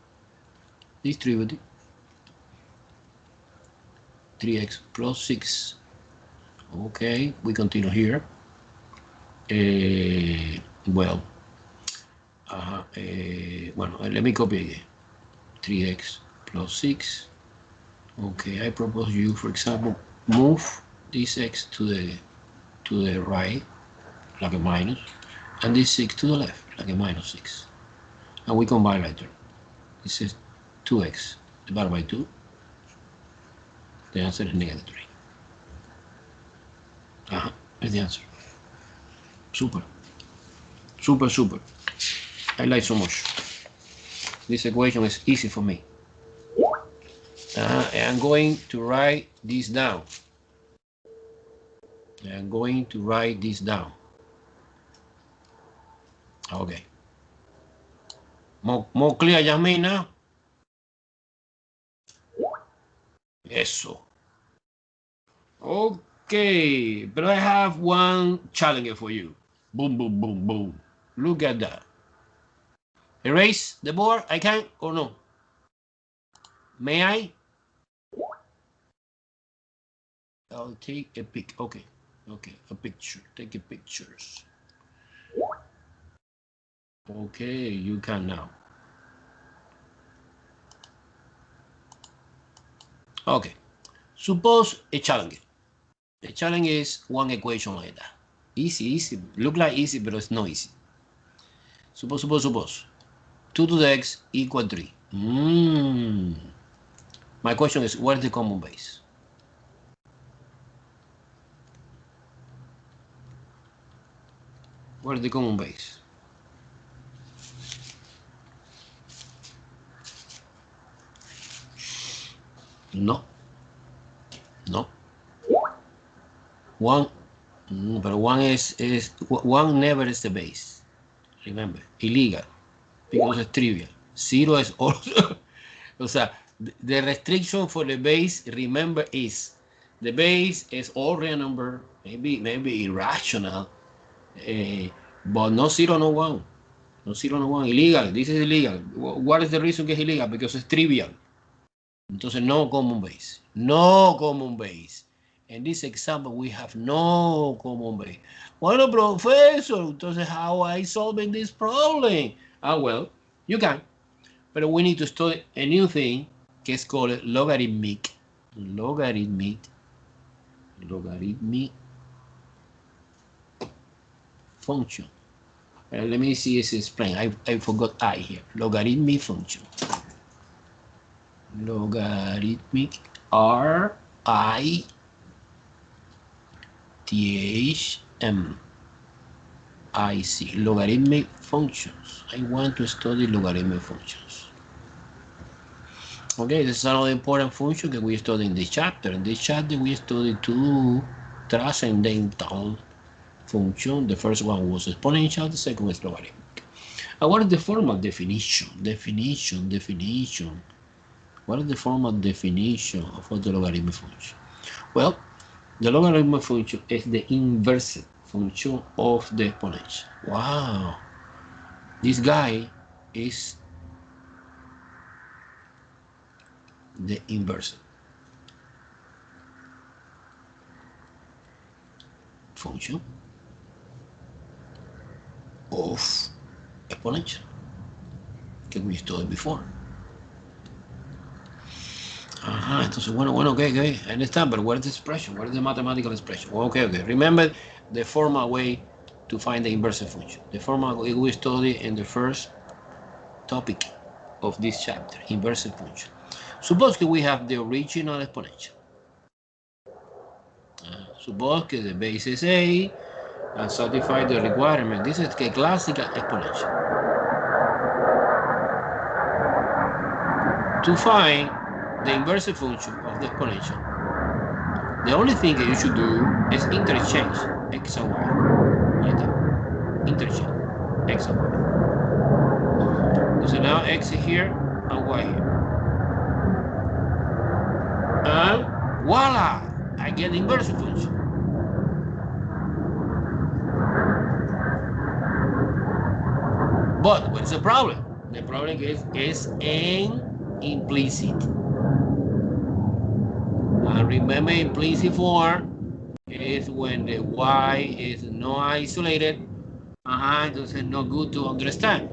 Distributive. 3x plus 6. Okay, we continue here. Well, let me copy again. 3x plus 6. Okay, I propose you, for example, move this x to the right, like a minus, and this 6 to the left, like a -6. And we combine later. This is 2x divided by 2. The answer is -3. That's the answer. Super. I like so much. This equation is easy for me. I'm going to write this down. Okay. More clear, Yasmin, now? Eso. Okay, but I have one challenge for you. Boom. Look at that. Erase the board, I can or no? May I? I'll take a pic. Okay, a picture. Take a pictures. Okay, you can now. Okay, suppose a challenge. The challenge is one equation like that. Easy. Look like easy, but it's not easy. Suppose 2 to the x equal 3. My question is, what is the common base? What is the common base? No, no. One, but one is one never is the base. Remember, illegal because it's trivial. Zero is also. O sea, the restriction for the base, remember, is the base is all real number, maybe irrational, but no zero, no one. No zero, no one. Illegal. This is illegal. What is the reason que es illegal? Because it's trivial. Entonces, no common base. No common base. In this example, we have no common base. Bueno, professor, entonces, how I solving this problem? Ah, well, you can. But we need to study a new thing que es called logarithmic. Logarithmic function. Let me see this explain. I forgot I here. Logarithmic function. Logarithmic RITHMIC. Logarithmic functions. I want to study logarithmic functions. Okay, this is another important function that we study in this chapter. In this chapter, we studied two transcendental functions. The first one was exponential, the second is logarithmic. And what is the formal definition? Definition. What is the formal definition of the logarithmic function? Well, the logarithmic function is the inverse function of the exponential. Wow. This guy is the inverse function of exponential que we studied before. Entonces, bueno, okay, I understand, but what is the expression? What is the mathematical expression? Okay. Remember the formal way to find the inverse function. The formal way we studied in the first topic of this chapter, inverse function. Suppose that we have the original exponential. Suppose that the base is A and satisfy the requirement. This is the classical exponential. To find the inverse function of the exponential, the only thing that you should do is interchange x and y. Like that. Interchange x and y. So now x is here and y here. And voila! I get the inverse function. But what's the problem? The problem is an implicit. And remember, implicit form is when the y is not isolated. Entonces not good to understand.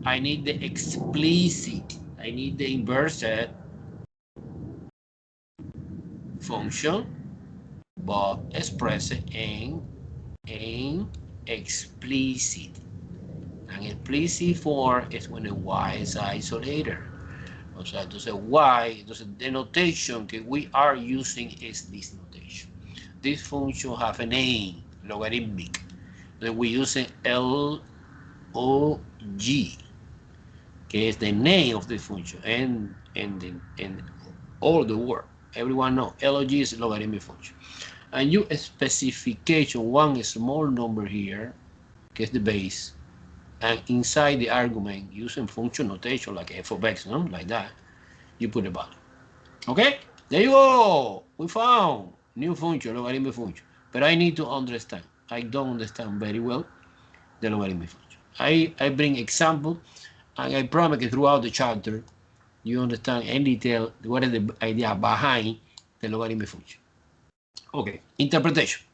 I need the explicit. I need the inverse function, but expressed in explicit. An explicit form is when the y is isolated. O sea, entonces y, entonces the notation that we are using is this notation. This function have a name, logarithmic. Then we use LOG, que is the name of the function, and all the word. Everyone knows LOG is logarithmic function. And you specification one small number here, que is the base, and inside the argument using function notation like f of x, no? Like that, you put a value. Okay, there you go. We found new function, logarithmic function. But I need to understand. I don't understand very well the logarithmic function. I bring example, and I promise that throughout the chapter you understand in detail what is the idea behind the logarithmic function. Okay, interpretation.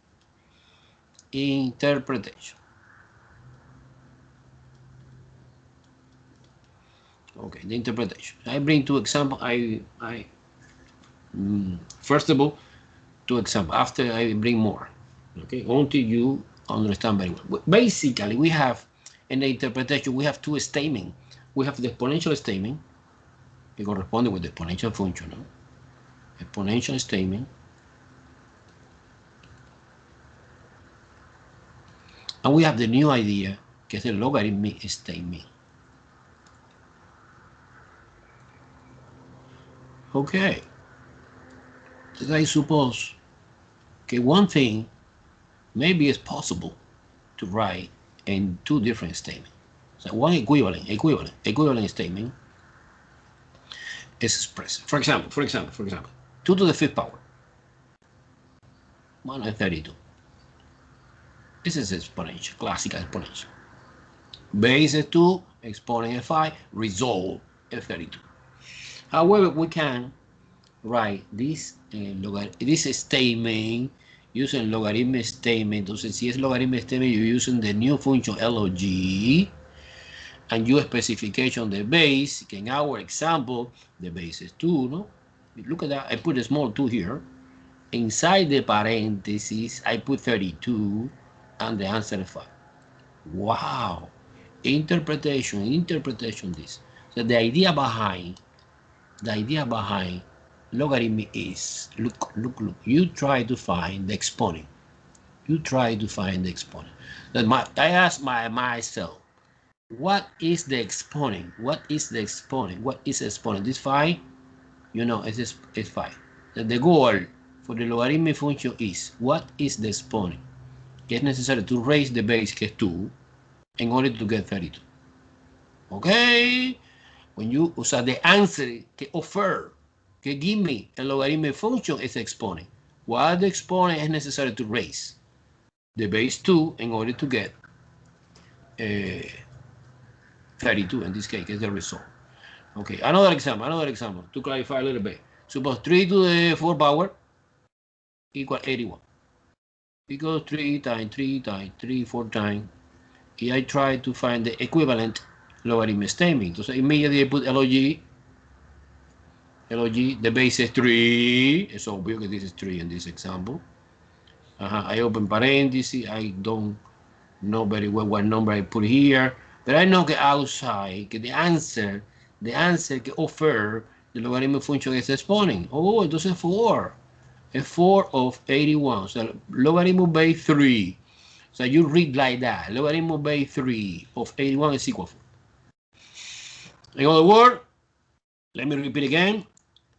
Okay, the interpretation. I bring two examples. First of all, two examples. After I bring more. Okay, until you understand very well. Basically, we have in the interpretation we have two statements. We have the exponential statement, que corresponde with the exponential function. No? Exponential statement. And we have the new idea, que es the logarithmic statement. Okay. that I suppose, okay, one thing maybe it's possible to write in two different statements. So one equivalent statement is expressed. For example, 2 to the 5th power, 132. This is exponential, classical exponential. Base is 2, exponent is 5, result is 32. However, we can write this statement using logarithmic statement. Entonces, si es logarithmic statement, you're using the new function log, and you specification the base. In our example, the base is 2, no? Look at that. I put a small 2 here. Inside the parentheses, I put 32, and the answer is 5. Wow. Interpretation this. So the idea behind logarithm is, look, you try to find the exponent. Then I ask myself, what is the exponent? This 5? You know, it's 5. The goal for the logarithmic function is, what is the exponent? Que es necesario to raise the base, que es 2, in order to get 32. Okay? When you, o sea, the answer que offer, que give me a logarithmic function is exponent. What the exponent is necessary to raise? The base 2 in order to get 32, in this case, is the result. Okay, another example, to clarify a little bit. Suppose 3 to the 4th power equal 81. Because 3 times 3 times 3, 4 times. I try to find the equivalent logarithmic statement. So immediately I put log, the base is 3. It's obvious that this is 3 in this example. I open parentheses. I don't know very well what number I put here, but I know that outside the answer que offer the logarithmic function is exponent. Oh, entonces 4. A 4 of 81. So logarithm base 3. So you read like that. Logarithm base 3 of 81 is equal to 4. In other words, let me repeat again.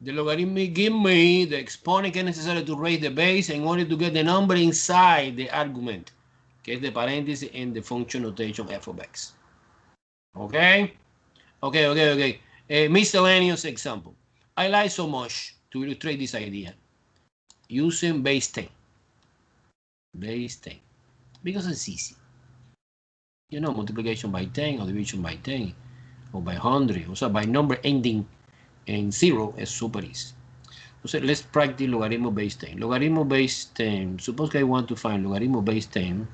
The logarithm give me the exponent necessary to raise the base in order to get the number inside the argument, que es the parenthesis in the function notation f of x. Okay? Okay. A miscellaneous example. I like so much to illustrate this idea using base 10. Base 10. Because it's easy. You know, multiplication by 10 or division by 10 or by 100. Also by number ending in 0 is super easy. So let's practice logarithm base 10. Logarithm base 10. Suppose I want to find logarithm base 10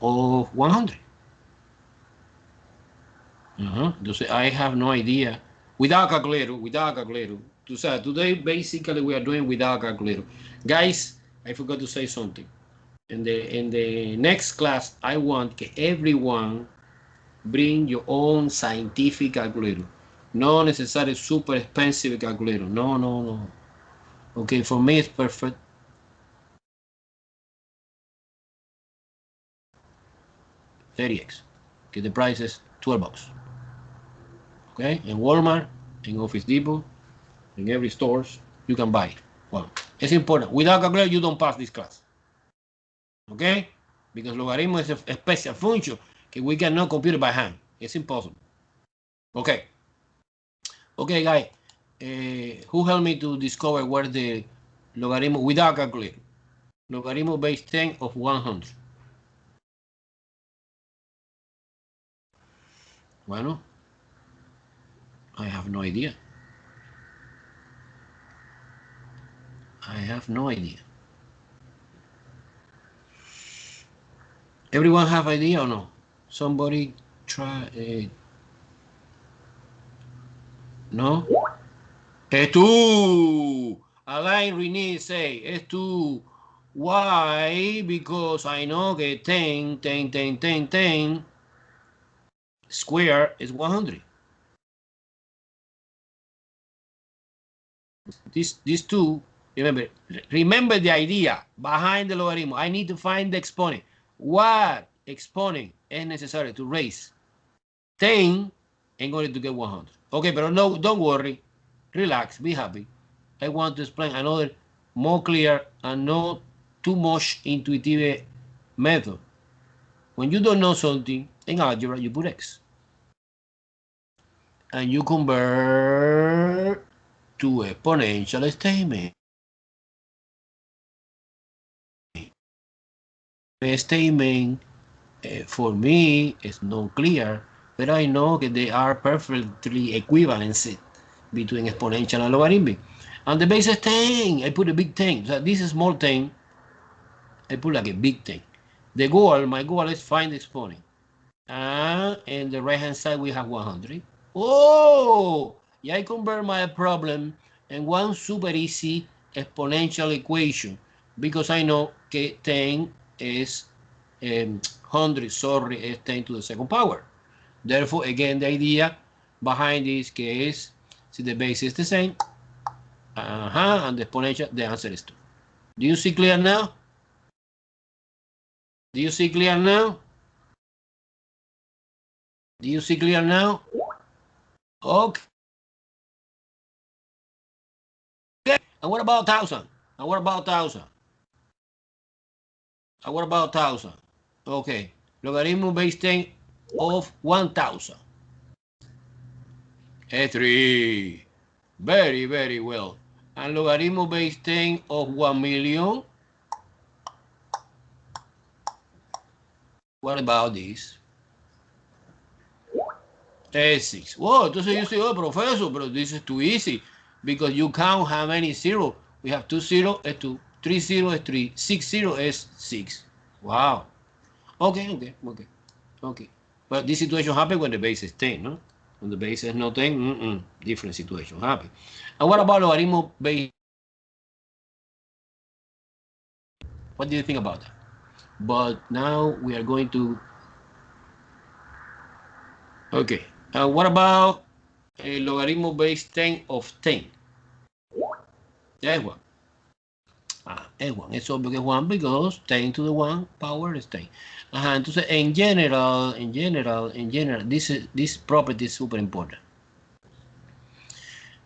of 100. Entonces I have no idea. Without calculator. So today basically we are doing without calculator. Guys, I forgot to say something. In the next class, I want that everyone bring your own scientific calculator. No necessarily super expensive calculator. No. Okay, for me it's perfect. $30. Okay, the price is $12. Okay, in Walmart, in Office Depot, in every stores, you can buy it. Well, it's important. Without calculator, you don't pass this class. Okay? Because logarithm is a special function that we cannot compute by hand. It's impossible. Okay. Okay, guys. Who helped me to discover where the logarithm without calculator? Logarithm base 10 of 100. Bueno, I have no idea. Everyone have idea or no? Somebody try. No? Es tú. Alain Renee say, es tú. Why? Because I know that 10 square is 100. These two, remember the idea behind the logarithm. I need to find the exponent. What exponent is necessary to raise 10 in order to get 100? Okay, but no, don't worry. Relax, be happy. I want to explain another more clear and not too much intuitive method. When you don't know something in algebra, you put x. And you convert to exponential statement. Statement for me is not clear, but I know that they are perfectly equivalent between exponential and logarithmic. And the base is 10. I put a big 10. So this is small 10. I put like a big 10. My goal is find the exponent. And the right hand side we have 100. Oh, yeah, I convert my problem in one super easy exponential equation because I know that 10 is 100, sorry, is 10 to the second power. Therefore, again, the idea behind this case, see the base is the same, and the exponential, the answer is 2. Do you see clear now? Do you see clear now? Do you see clear now? Okay. And what about 1,000? And what about 1,000? And what about 1,000? Okay. Logarithm base 10 of 1,000. A3. Very, very well. And logarithm base 10 of 1,000,000. What about this? A6. Whoa, entonces you say, oh, professor, but this is too easy because you count how many zero. We have 2 0 is 2, 3 0 is 3, 6 0 is 6. Wow. Okay. But this situation happens when the base is 10, no? When the base is not 10, different situation happen. And what about logarithm base? What do you think about that? But now we are going to, okay. And what about a logarithm base 10 of 10? S1. S1. Es obvio que es 1 because 10 to the 1 power is 10. Entonces, in general, this property is super important.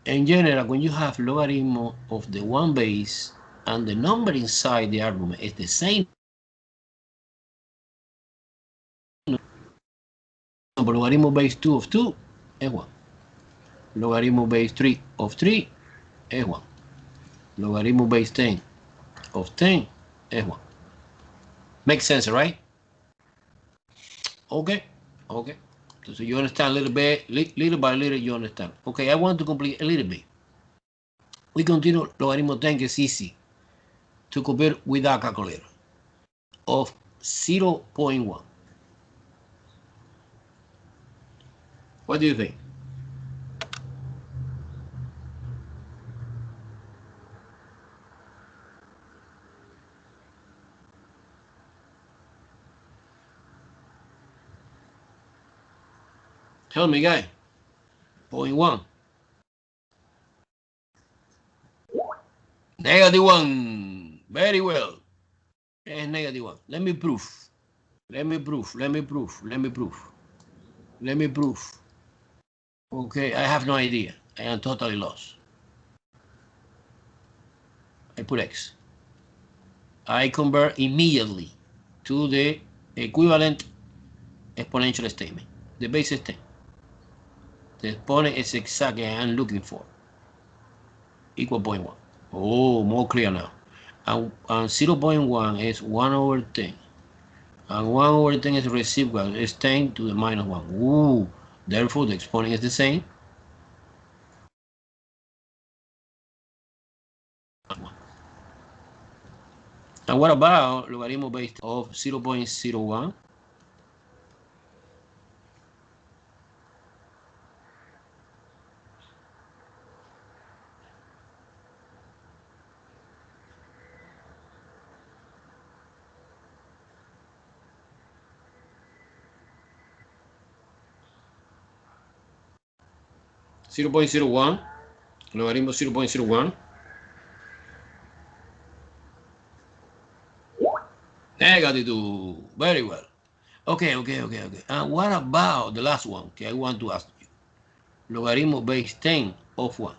In general, when you have logarithm of the one base and the number inside the argument is the same, logarithm base 2 of 2 is 1. Logarithm base 3 of 3 is 1. Logarithm base 10 of 10 is 1. Makes sense, right? Okay. So you understand a little bit, little by little you understand. Okay, I want to complete a little bit. We continue logarithm 10 is easy to compare without calculator of 0.1. What do you think? Tell me, guy. 0.1. -1. Very well. It's -1. Let me prove. Okay, I have no idea. I am totally lost. I put X. I convert immediately to the equivalent exponential statement. The base is 10. The exponent is exactly I'm looking for. Equal 0.1. Oh, more clear now. And 0.1 is 1 over 10. And 1 over 10 is reciprocal. It's 10 to the -1. Ooh. Therefore, the exponent is the same. And what about logarithm base of 0.01? (0.01) logarithm 0.01. -2. Very well. Okay. And what about the last one? Okay, I want to ask you. Logarithm base 10 of 1.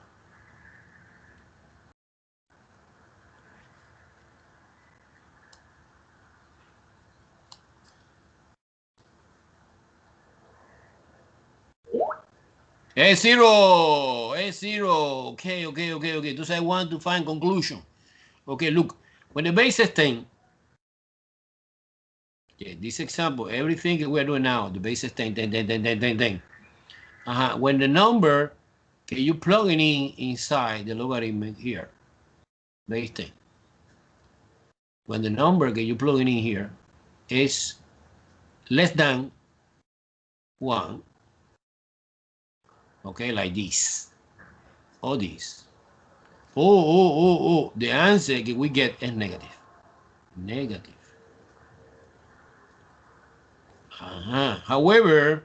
Es zero. Es zero. Okay. Entonces I want to find conclusion. Okay, look. When the base is 10, okay, this example, everything that we're doing now, the base is 10. When the number, okay, you plug it in inside the logarithm here, base 10. When the number that you plug in here is less than 1, okay, like this, or this. The answer that we get is negative. Negative. However,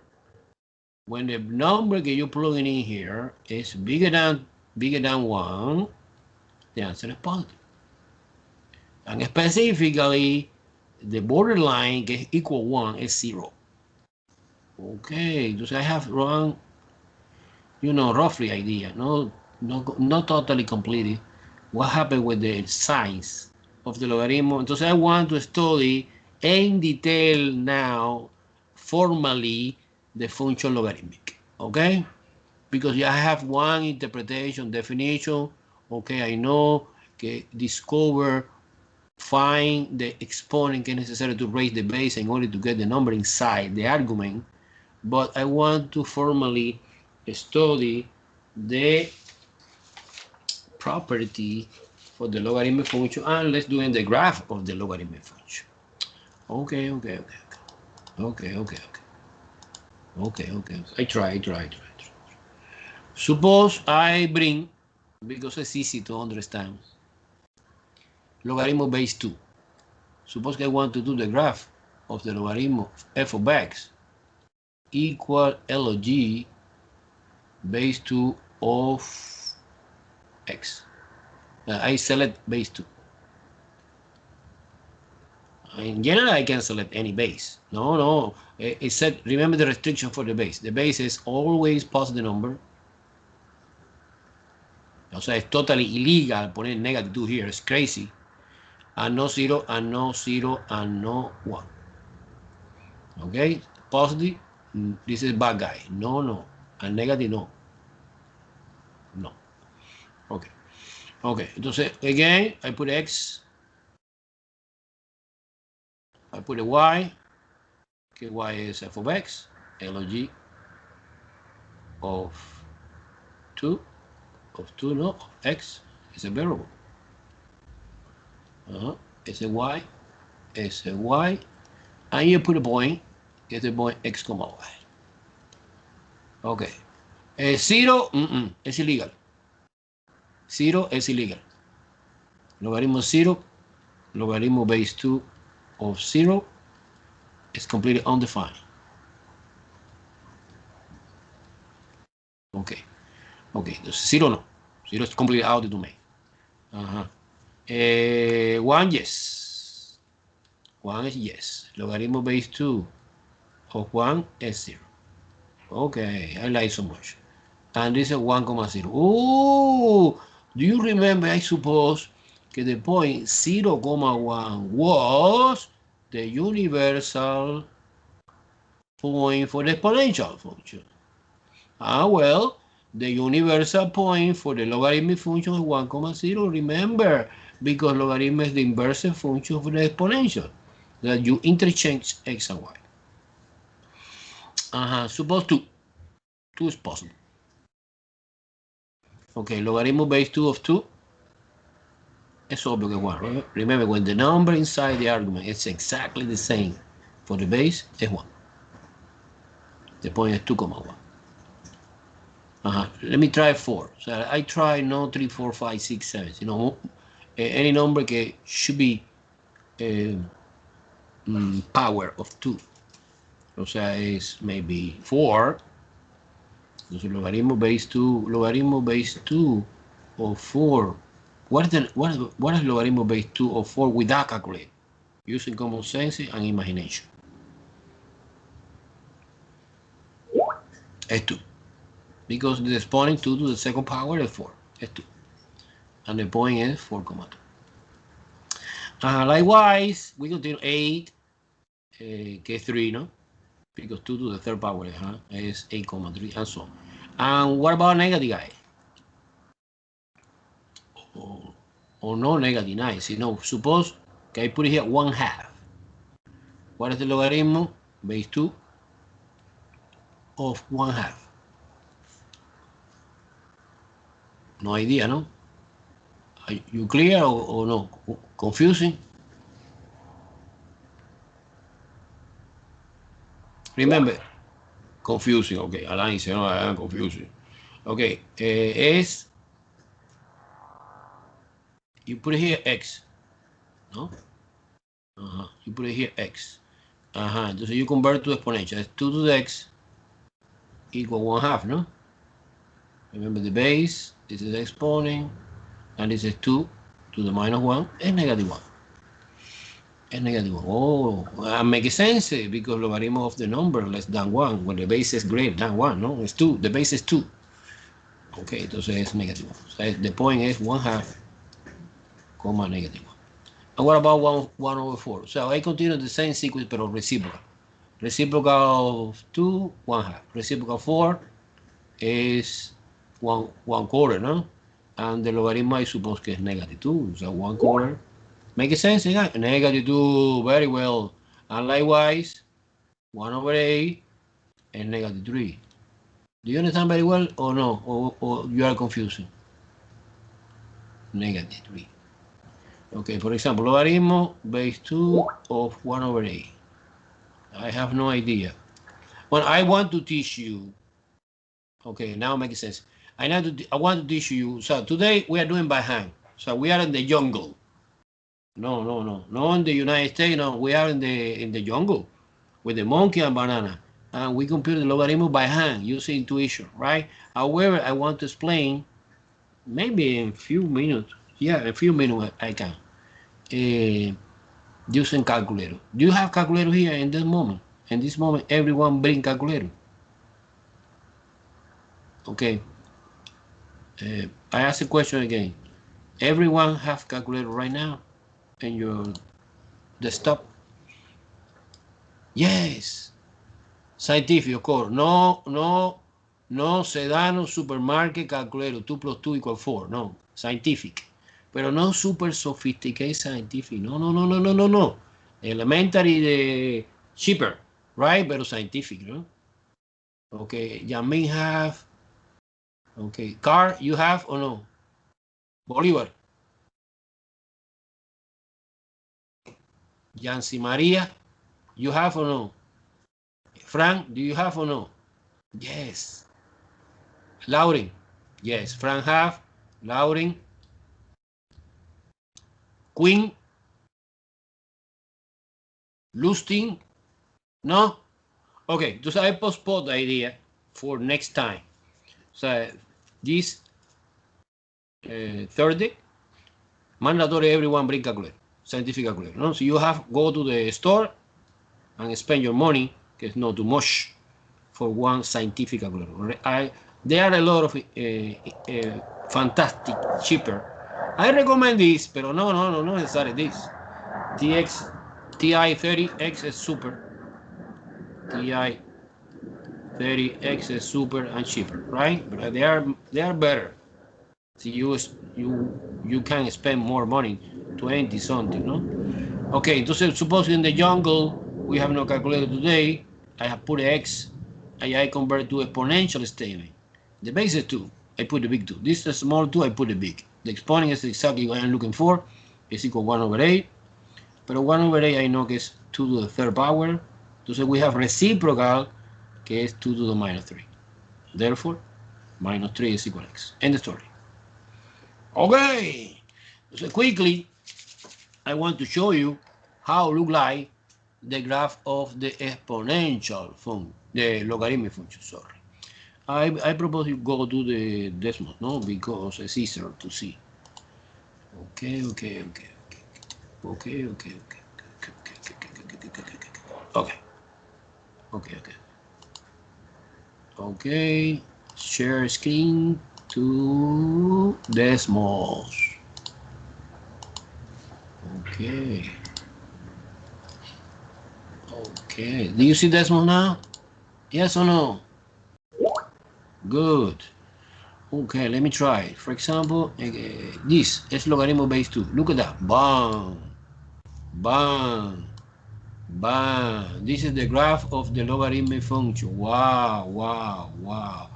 when the number that you plug in here is bigger than 1, the answer is positive. And specifically, the borderline que es equal 1 is 0. Okay, so I have wrong, roughly idea, not totally completed, what happened with the size of the logarithm. So I want to study in detail now, formally, the function logarithmic, okay? Because I have one interpretation, definition, okay, I know, que discover, find the exponent que es necessary to raise the base in order to get the number inside the argument, but I want to formally study the property for the logarithmic function, and let's do in the graph of the logarithmic function. Okay. I try. Suppose I bring, because it's easy to understand, logarithm base 2. Suppose I want to do the graph of the logarithm of f of x equal log base 2 of x. I select base 2. In general, I can select any base. No. It said, remember the restriction for the base. The base is always positive number. O sea, it's totally illegal poner negative 2 here. It's crazy. And no 0, and no 0, and no 1. Okay? Positive, this is bad guy. No. And negative, no. Okay. Entonces, again, I put x. I put a y. Okay, y is f of x. log of 2. Of x is a variable. It's a y. And you put a point. It's a point x comma y. Okay. 0, es illegal. 0 es illegal. Logarithm 0, logarithm base 2 of 0 is completely undefined. Okay. Entonces 0 no. 0 is completely out of the domain. 1, yes. 1 is yes. Logarithm base 2 of 1 is 0. Okay, I like so much. And this is 1,0. Oh, do you remember, I suppose, that the point 0,1 was the universal point for the exponential function. Well, the universal point for the logarithmic function is 1,0, remember, because logarithm is the inverse function for the exponential, that you interchange x and y. Suppose 2. 2 is possible. Okay, logarithm base 2 of 2 is obvious que 1, right? Remember, when the number inside the argument is exactly the same for the base, it's 1. The point is 2,1. Let me try 4. So I try no 3, 4, 5, 6, 7. Any number that should be power of 2. O sea, is maybe 4. Entonces, logarithm base 2 of 4. What is logarithm base 2 of 4 without calculating? Using common sense and imagination. It's 2. Because the exponent 2 to the second power is 4. It's 2. And the point is 4,2. Likewise, we continue 8, que es 3, no? Because 2 to the third power is 8,3, and so on. And what about negative, guys? Or no negative, nice. You know, suppose, okay, I put it here 1/2. What is the logarithm? Base 2 of 1/2. No idea, no? Are you clear or no? Confusing? Remember, confusing, okay. Alan dice, no, I'm confusing. Okay, es, you put it here x, no? You put it here x. Entonces you convert to exponential. It's 2 to the x equal 1/2, no? Remember the base, this is the exponent, and this is 2 to the minus 1 is negative 1. It's negative 1. Oh, that makes sense because logarithm of the number less than 1 when the base is greater than 1, no? It's 2. The base is 2. Okay, entonces es negative 1. So the point is 1/2, comma negative 1. And what about 1/4? So I continue the same sequence pero reciprocal. Reciprocal of 2, 1/2. Reciprocal 4 is 1/4, no? And the logarithm I suppose que es negative 2. So 1/4. Make sense, yeah? Negative 2, very well. And likewise, 1/8 and negative 3. Do you understand very well or no? Or you are confusing? Negative 3. Okay, for example, logarithm base 2 of 1/8. I have no idea. Well, I want to teach you. Okay, now it makes sense. I want to teach you. So today we are doing by hand. So we are in the jungle. No, not in the United States. No, we are in the jungle with the monkey and banana, and we compute the logarithm by hand using intuition, right? However, I want to explain maybe in a few minutes. Yeah, in a few minutes I can. Using calculator. Do you have calculator here in this moment? In this moment, everyone bring calculator. Okay. I ask the question again. Everyone have calculator right now in your desktop? Yes. Scientific, of course. No Sedano supermarket calculator 2 plus 2 equals 4. No. Scientific. Pero no super sophisticated scientific. No. Elementary de cheaper, right? Pero scientific, no? Okay. Yamin have. Okay. Car, you have or no? Bolívar. Yancy Maria, you have or no? Frank, do you have or no? Yes. Lauren, yes. Frank have. Lauren. Queen. Lustin, no? Okay, so I postpone the idea for next time. So this Thursday, mandatory everyone bring calculator, scientific calculator. No? So you have go to the store and spend your money, because it's not too much, for one scientific calculator. There are a lot of fantastic, cheaper. I recommend this, but no necessarily this. TI-30X is super. TI-30X is super and cheaper, right? But they are better. So you can spend more money, 20 something, no? Okay, entonces suppose in the jungle we have no calculator today. I have put X, and I convert to exponential statement. The base is 2. I put the big 2. This is a small 2. I put the big. The exponent is exactly what I'm looking for. It's equal 1/8. But 1/8 I know que es 2 to the third power. Entonces we have reciprocal, que es 2 to the minus 3. Therefore, minus 3 is equal X. End the story. Okay. So quickly, I want to show you how look like the graph of the exponential function, the logarithmic function, sorry. I propose you go to the decimal, no, because it's easier to see. Okay. Okay, share screen to decimals. Okay. Do you see decimal now? Yes or no? Good. Okay, let me try. For example, this is logarithm base 2. Look at that. Bang, bang, bang. This is the graph of the logarithmic function. Wow, wow, wow.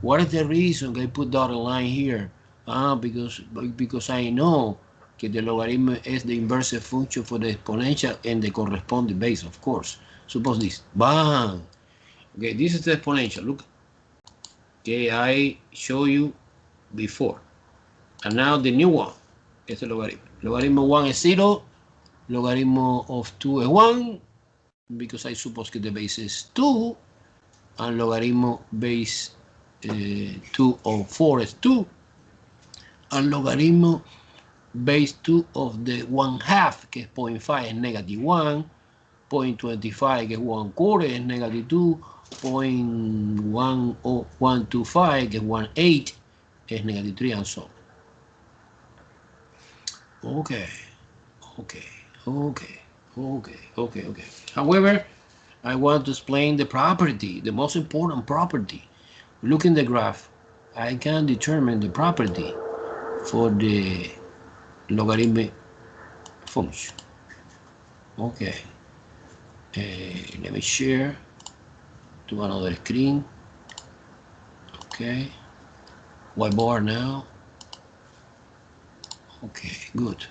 What is the reason I put dotted line here? Because I know that the logarithm is the inverse function for the exponential and the corresponding base, of course. Suppose this. Bang. Okay, this is the exponential. Look. Okay, I show you before. And now the new one is the logarithm. Logarithm of 1 is 0. Logarithm of 2 is 1. Because I suppose that the base is 2. And logarithm base 2 of 4 is 2. And logarithm base 2 of the 1/2, que es 0.5, es negative 1. 0.25, que es 1/4, es negative 2. 0.125, que es 1/8, es negative 3, and so on. Okay. However, I want to explain the property, the most important property. Look in the graph. I can determine the property for the logarithmic function. Okay. Let me share to another screen. Okay. Whiteboard now. Okay, good.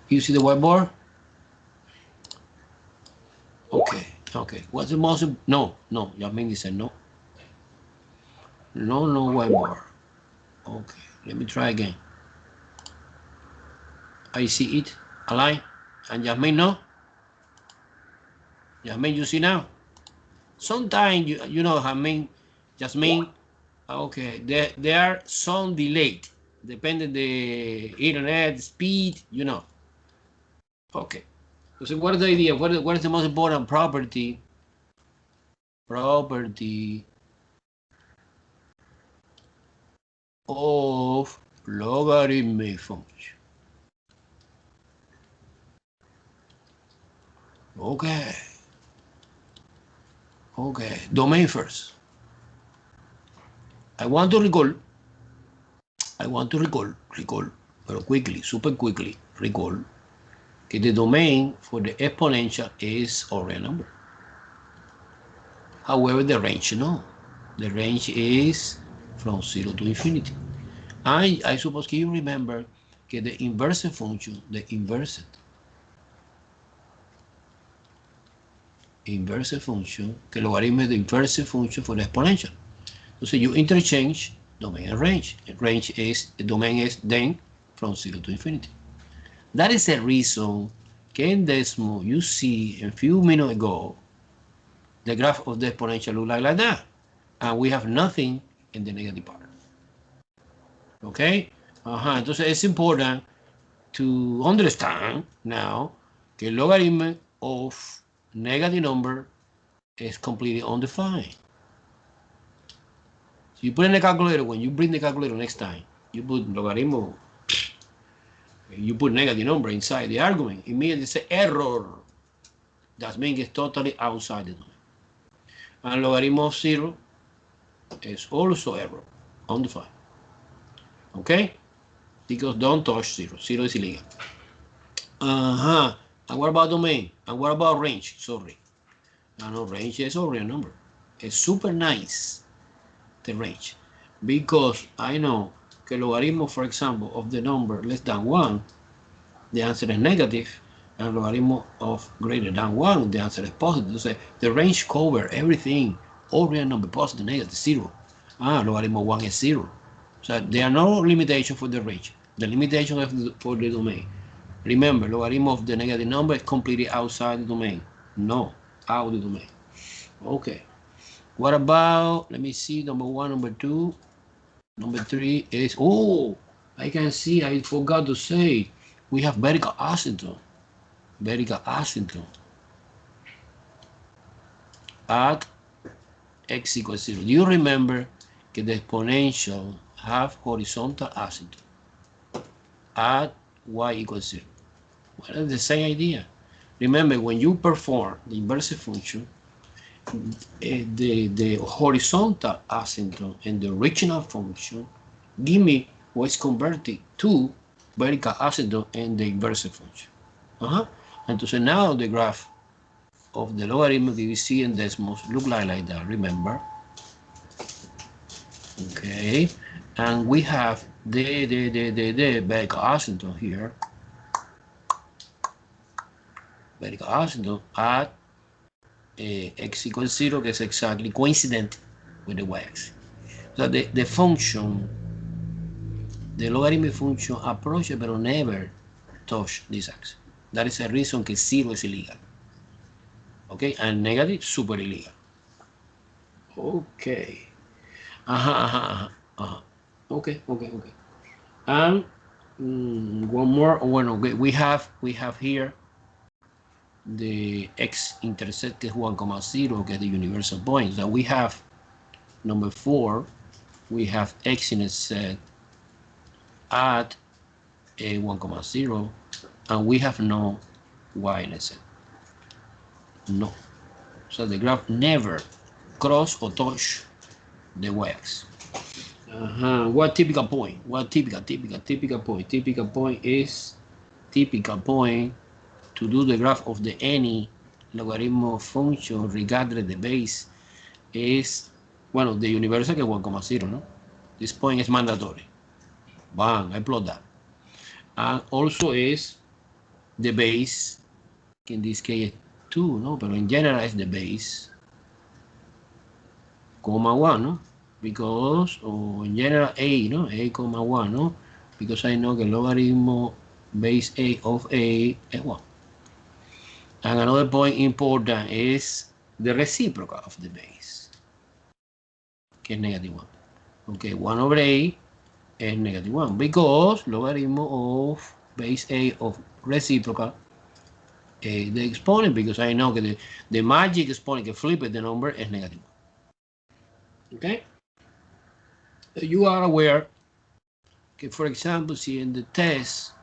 You see the whiteboard? Okay. What's the most? No. Yasmin said no. No whiteboard. Okay, let me try again. I see it, align, and Yasmin no. Yasmin, you see now? Sometimes you know Jasmine. Okay, there are some delayed, depending the internet speed, you know. Okay. So what is the idea? What is the most important property? Property of logarithmic function. Okay. Domain first. I want to recall, but quickly, super quickly, recall that the domain for the exponential is a real number. However, the range, no. The range is from 0 to infinity. I suppose you remember that the inverse function, inverse function, que logaritmo es the inverse function for the exponential. Entonces you interchange domain and range. The domain is then from 0 to infinity. That is the reason que in Desmo you see a few minutes ago the graph of the exponential look like that. And we have nothing in the negative part. Okay? Entonces it's important to understand now que logarithm of negative number is completely undefined. So you put in the calculator, when you bring the calculator next time, you put logarithm, you put negative number inside the argument, immediately say error. That means it's totally outside the domain. And logarithm of 0 is also error, undefined. Okay? Because don't touch 0. 0 is illegal. And what about domain? And what about range? Sorry. No, range is a real number. It's super nice, the range. Because I know que logarithm, for example, of the number less than 1, the answer is negative. And logarithm of greater than 1, the answer is positive. So the range covers everything. All real number, positive, negative, 0. Logarithm of 1 is 0. So there are no limitations for the range. The limitation is for the domain. Remember, logarithm of the negative number is completely outside the domain. No, out of the domain. Okay. What about, let me see, number 1, number 2. Number 3 is, I can see, I forgot to say, we have vertical asymptote. At x equals 0. Do you remember that the exponential have horizontal asymptote at y equals 0? Well, it's the same idea. Remember, when you perform the inverse function, the horizontal asymptote and the original function give me what's converted to vertical asymptote and the inverse function. Entonces now the graph of the logarithm division and decimals look like that, remember. Okay, and we have the vertical asymptote here. Vertical asymptote at x equals 0, que is exactly coincident with the y-axis. So the function, the logarithmic function approach but never touch this axis. That is a reason que 0 is illegal. Okay, and negative, super illegal. Okay. Okay. And one more. Well, okay, we have here the x-intercept, que es 1,0, que es the universal point. So we have number 4. We have x-intercept at 1,0, and we have no y-intercept. No. So the graph never cross or touch the y-axis. What typical point? What typical point? Typical point is to do the graph of the any logarithm function regardless the base is, well, the universal que es 1,0, no? This point is mandatory. Bang, I plot that. And also is the base, in this case 2, no? But in general is the base, comma 1, no? Because, or in general a, no? A, comma 1, no? Because I know the logarithm base a of a is 1. And another point important is the reciprocal of the base, que es negative 1. Okay, 1 over a is negative 1 because logarithm of base a of reciprocal the exponent, because I know that the magic exponent que flip the number is negative 1. Okay? You are aware that, for example, see in the test,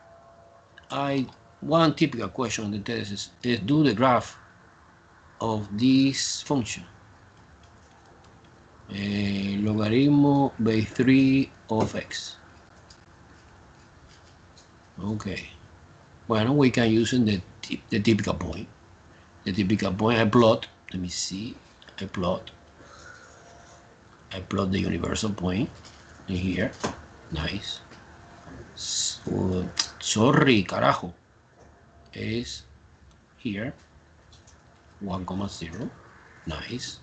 one typical question on the test is do the graph of this function. Logarithm base 3 of x. Okay. Well, we can use the typical point. The typical point I plot. Let me see. I plot the universal point in here. Nice. So, sorry, carajo. Is here 1,0. Nice.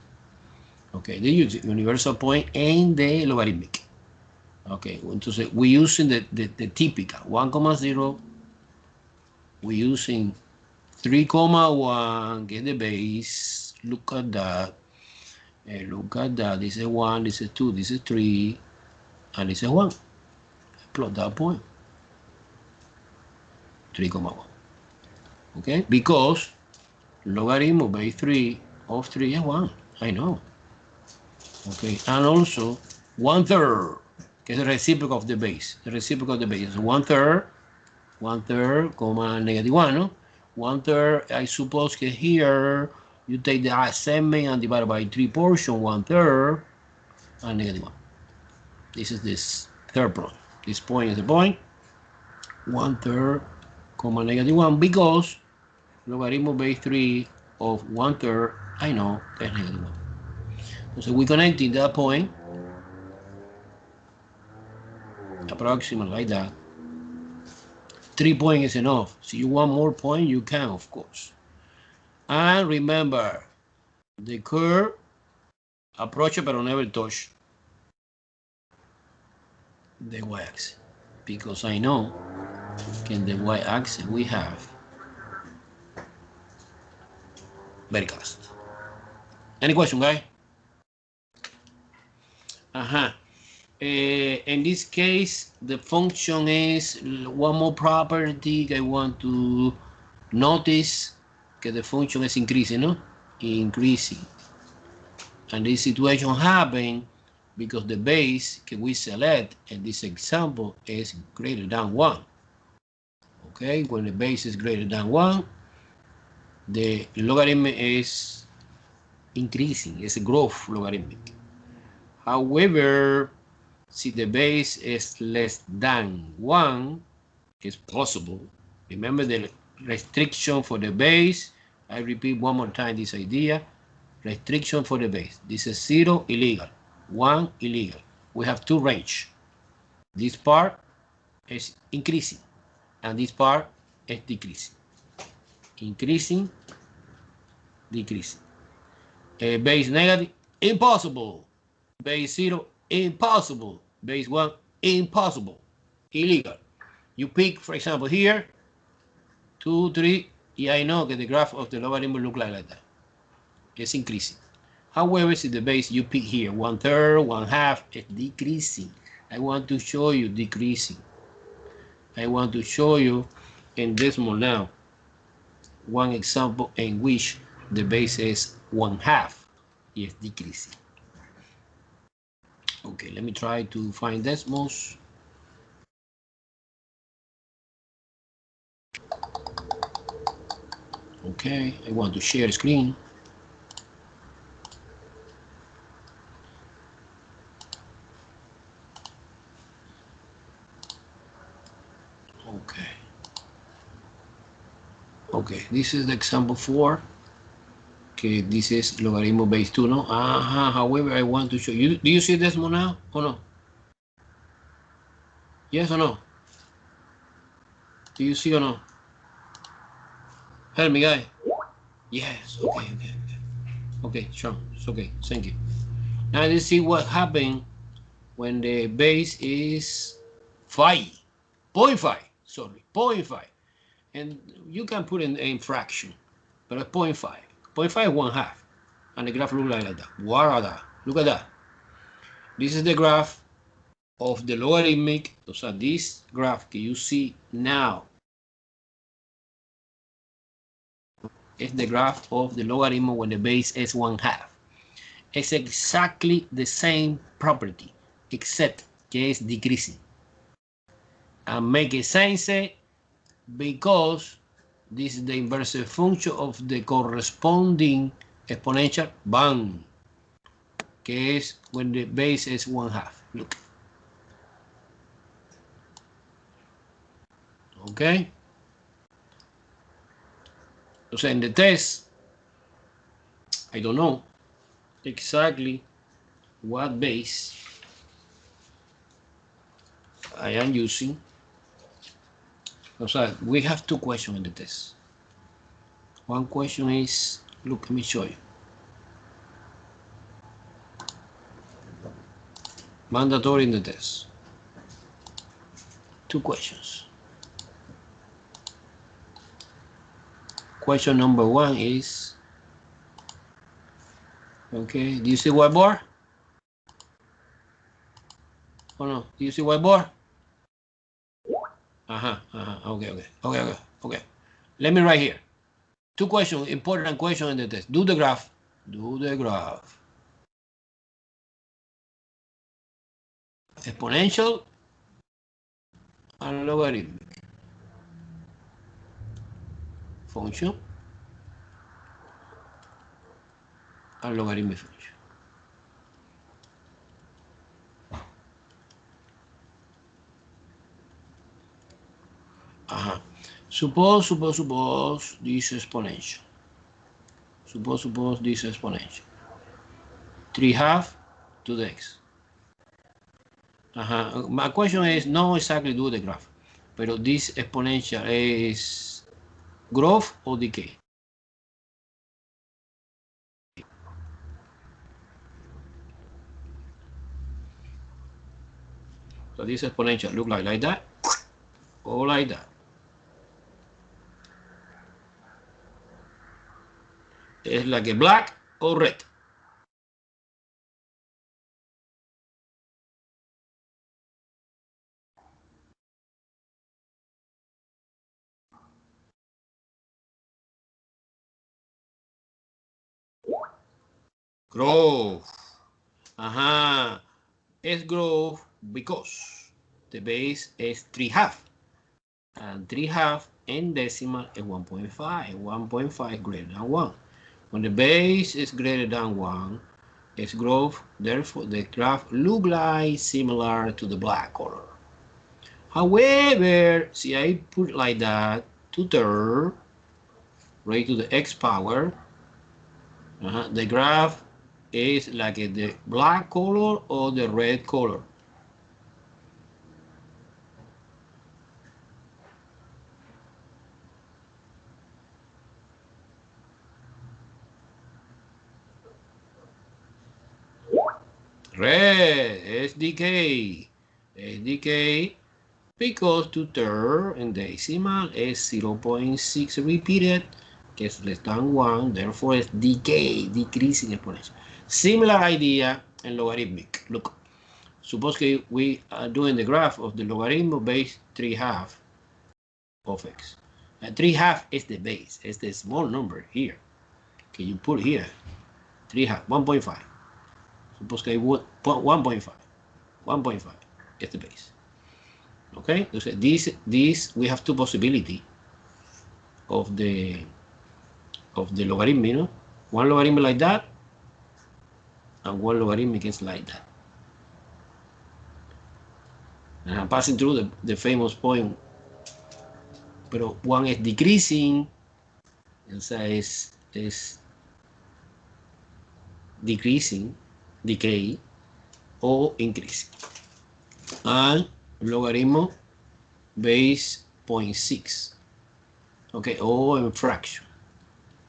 Okay, the universal point and the logarithmic. Okay, entonces we using the typical 1,0. We using 3,1, get the base. Look at that. Look at that. This is 1, this is 2, this is 3, and this is 1. Plot that point. 3,1. Okay, because logarithm of base 3 of 3 is 1. I know. Okay, and also 1/3, que es the reciprocal of the base. The reciprocal of the base is 1/3, comma negative 1, no? 1/3, I suppose que here you take the segment and divide by 3 portion, 1/3, and negative 1. This is this third point. This point is the point, 1/3, comma negative 1, because logarithm base 3 of 1/3, I know that's negative 1. So we connecting that point, approximately like that. 3 points is enough. So you want more points, you can, of course. And remember, the curve approach but never touch the y-axis, because I know in the y-axis we have vertical. Any question, guys? In this case, the function is one more property I want to notice, that the function is increasing, no? Increasing. And this situation happens because the base that we select in this example is greater than 1. Okay, when the base is greater than 1, the logarithm is increasing, it's a growth logarithmic. However, si the base is less than 1, it's possible. Remember the restriction for the base. I repeat one more time this idea. Restriction for the base. This is 0, illegal. 1, illegal. We have two range. This part is increasing, and this part is decreasing. Increasing, decreasing. Base negative, impossible. Base 0, impossible. Base 1, impossible. Illegal. You pick, for example, here, 2, 3, yeah, I know that the graph of the logarithm will look like that. It's increasing. However, see the base you pick here, 1/3, 1/2, it's decreasing. I want to show you decreasing. I want to show you in decimal now one example in which the base is 1/2. It's decreasing. Okay, let me try to find decimals. Okay, I want to share screen. Okay. Okay, this is the example 4. Okay, this is logarithm base 2, no? However, I want to show you. Do you see decimal now or no? Yes or no? Do you see or no? Help me, guy. Yes, okay. Okay, sure, it's okay, thank you. Now let's see what happened when the base is 0.5, sorry, 0.5. And you can put in fraction, but it's 0.5. 0.5 is 1/2. And the graph looks like that. What are that? Look at that. This is the graph of the logarithmic. So this graph that you see now is the graph of the logarithm when the base is 1/2. It's exactly the same property, except que it's decreasing. And make sense because this is the inverse function of the corresponding exponential band, que es when the base is 1/2. Look. Okay. So in the test, I don't know exactly what base I am using. So we have two questions in the test. One question is, look, let me show you. Mandatory in the test. Two questions. Question number 1 is, okay, do you see whiteboard? Oh no, do you see whiteboard? Okay. Let me write here. Two questions, important question in the test. Do the graph. Exponential and logarithmic function and logarithmic function. Suppose this exponential. Suppose this exponential. 3/2 to the x. My question is not exactly do the graph, but this exponential is growth or decay? So this exponential look like that or like that. It's like a black or red. Growth. It's growth because the base is 3/2. And 3/2 in decimal is 1.5. 1.5 greater than 1. When the base is greater than 1, its growth, therefore the graph look like similar to the black color. However, see, I put like that, 2/3 raised to the x power. The graph is like the black color or the red color. Red is decay. Is decay because 2/3 in decimal is 0.6 repeated, que is less than 1, therefore it's decay, decreasing exponential. Similar idea in logarithmic. Look, suppose we are doing the graph of the logarithm base 3/2 of x. 3/2 is the base, it's the small number here. Okay, you put here 3/2, 1.5. Suppose que 1.5. 1.5 is the base. Okay, so this we have two possibilities of the logarithm, you know? One logarithm like that, and one logarithmic is like that. And I'm passing through the famous point, pero one is decreasing, esa is decreasing, decay, or increasing. And logarithm base 0.6, okay, or in fraction.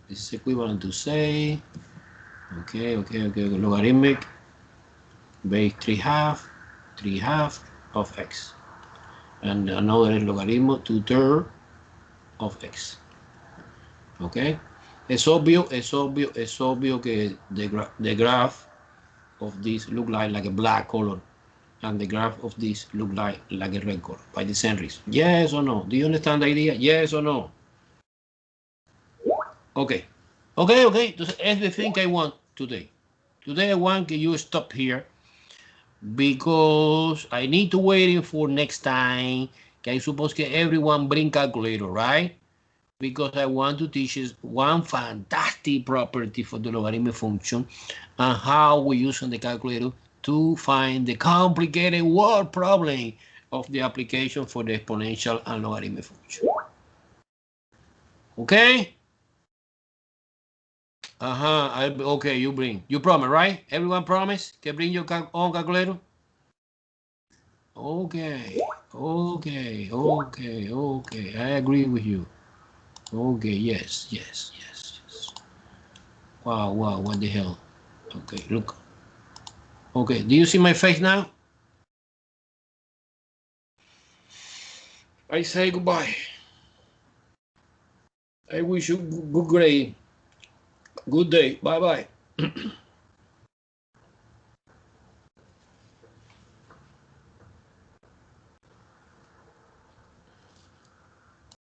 This is equivalent to say, okay, logarithmic base 3/2 of x, and another logarithm 2/3 of x. Okay, es obvio que the graph of this look like a black color, and the graph of this look like a red color by the same reason. Yes or no? Do you understand the idea? Yes or no? Okay. Entonces, it's the thing I want today. Today I want you stop here because I need to waiting for next time. I suppose that everyone bring calculator, right? Because I want to teach you one fantastic property for the logarithmic function and how we use the calculator to find the complicated word problem of the application for the exponential and logarithmic function. Okay? Okay, you promise, right? Everyone promise? Can bring your own calculator? Okay. I agree with you. Okay, yes. Wow, what the hell? Okay, look. Okay, do you see my face now? I say goodbye. I wish you good day. Bye-bye.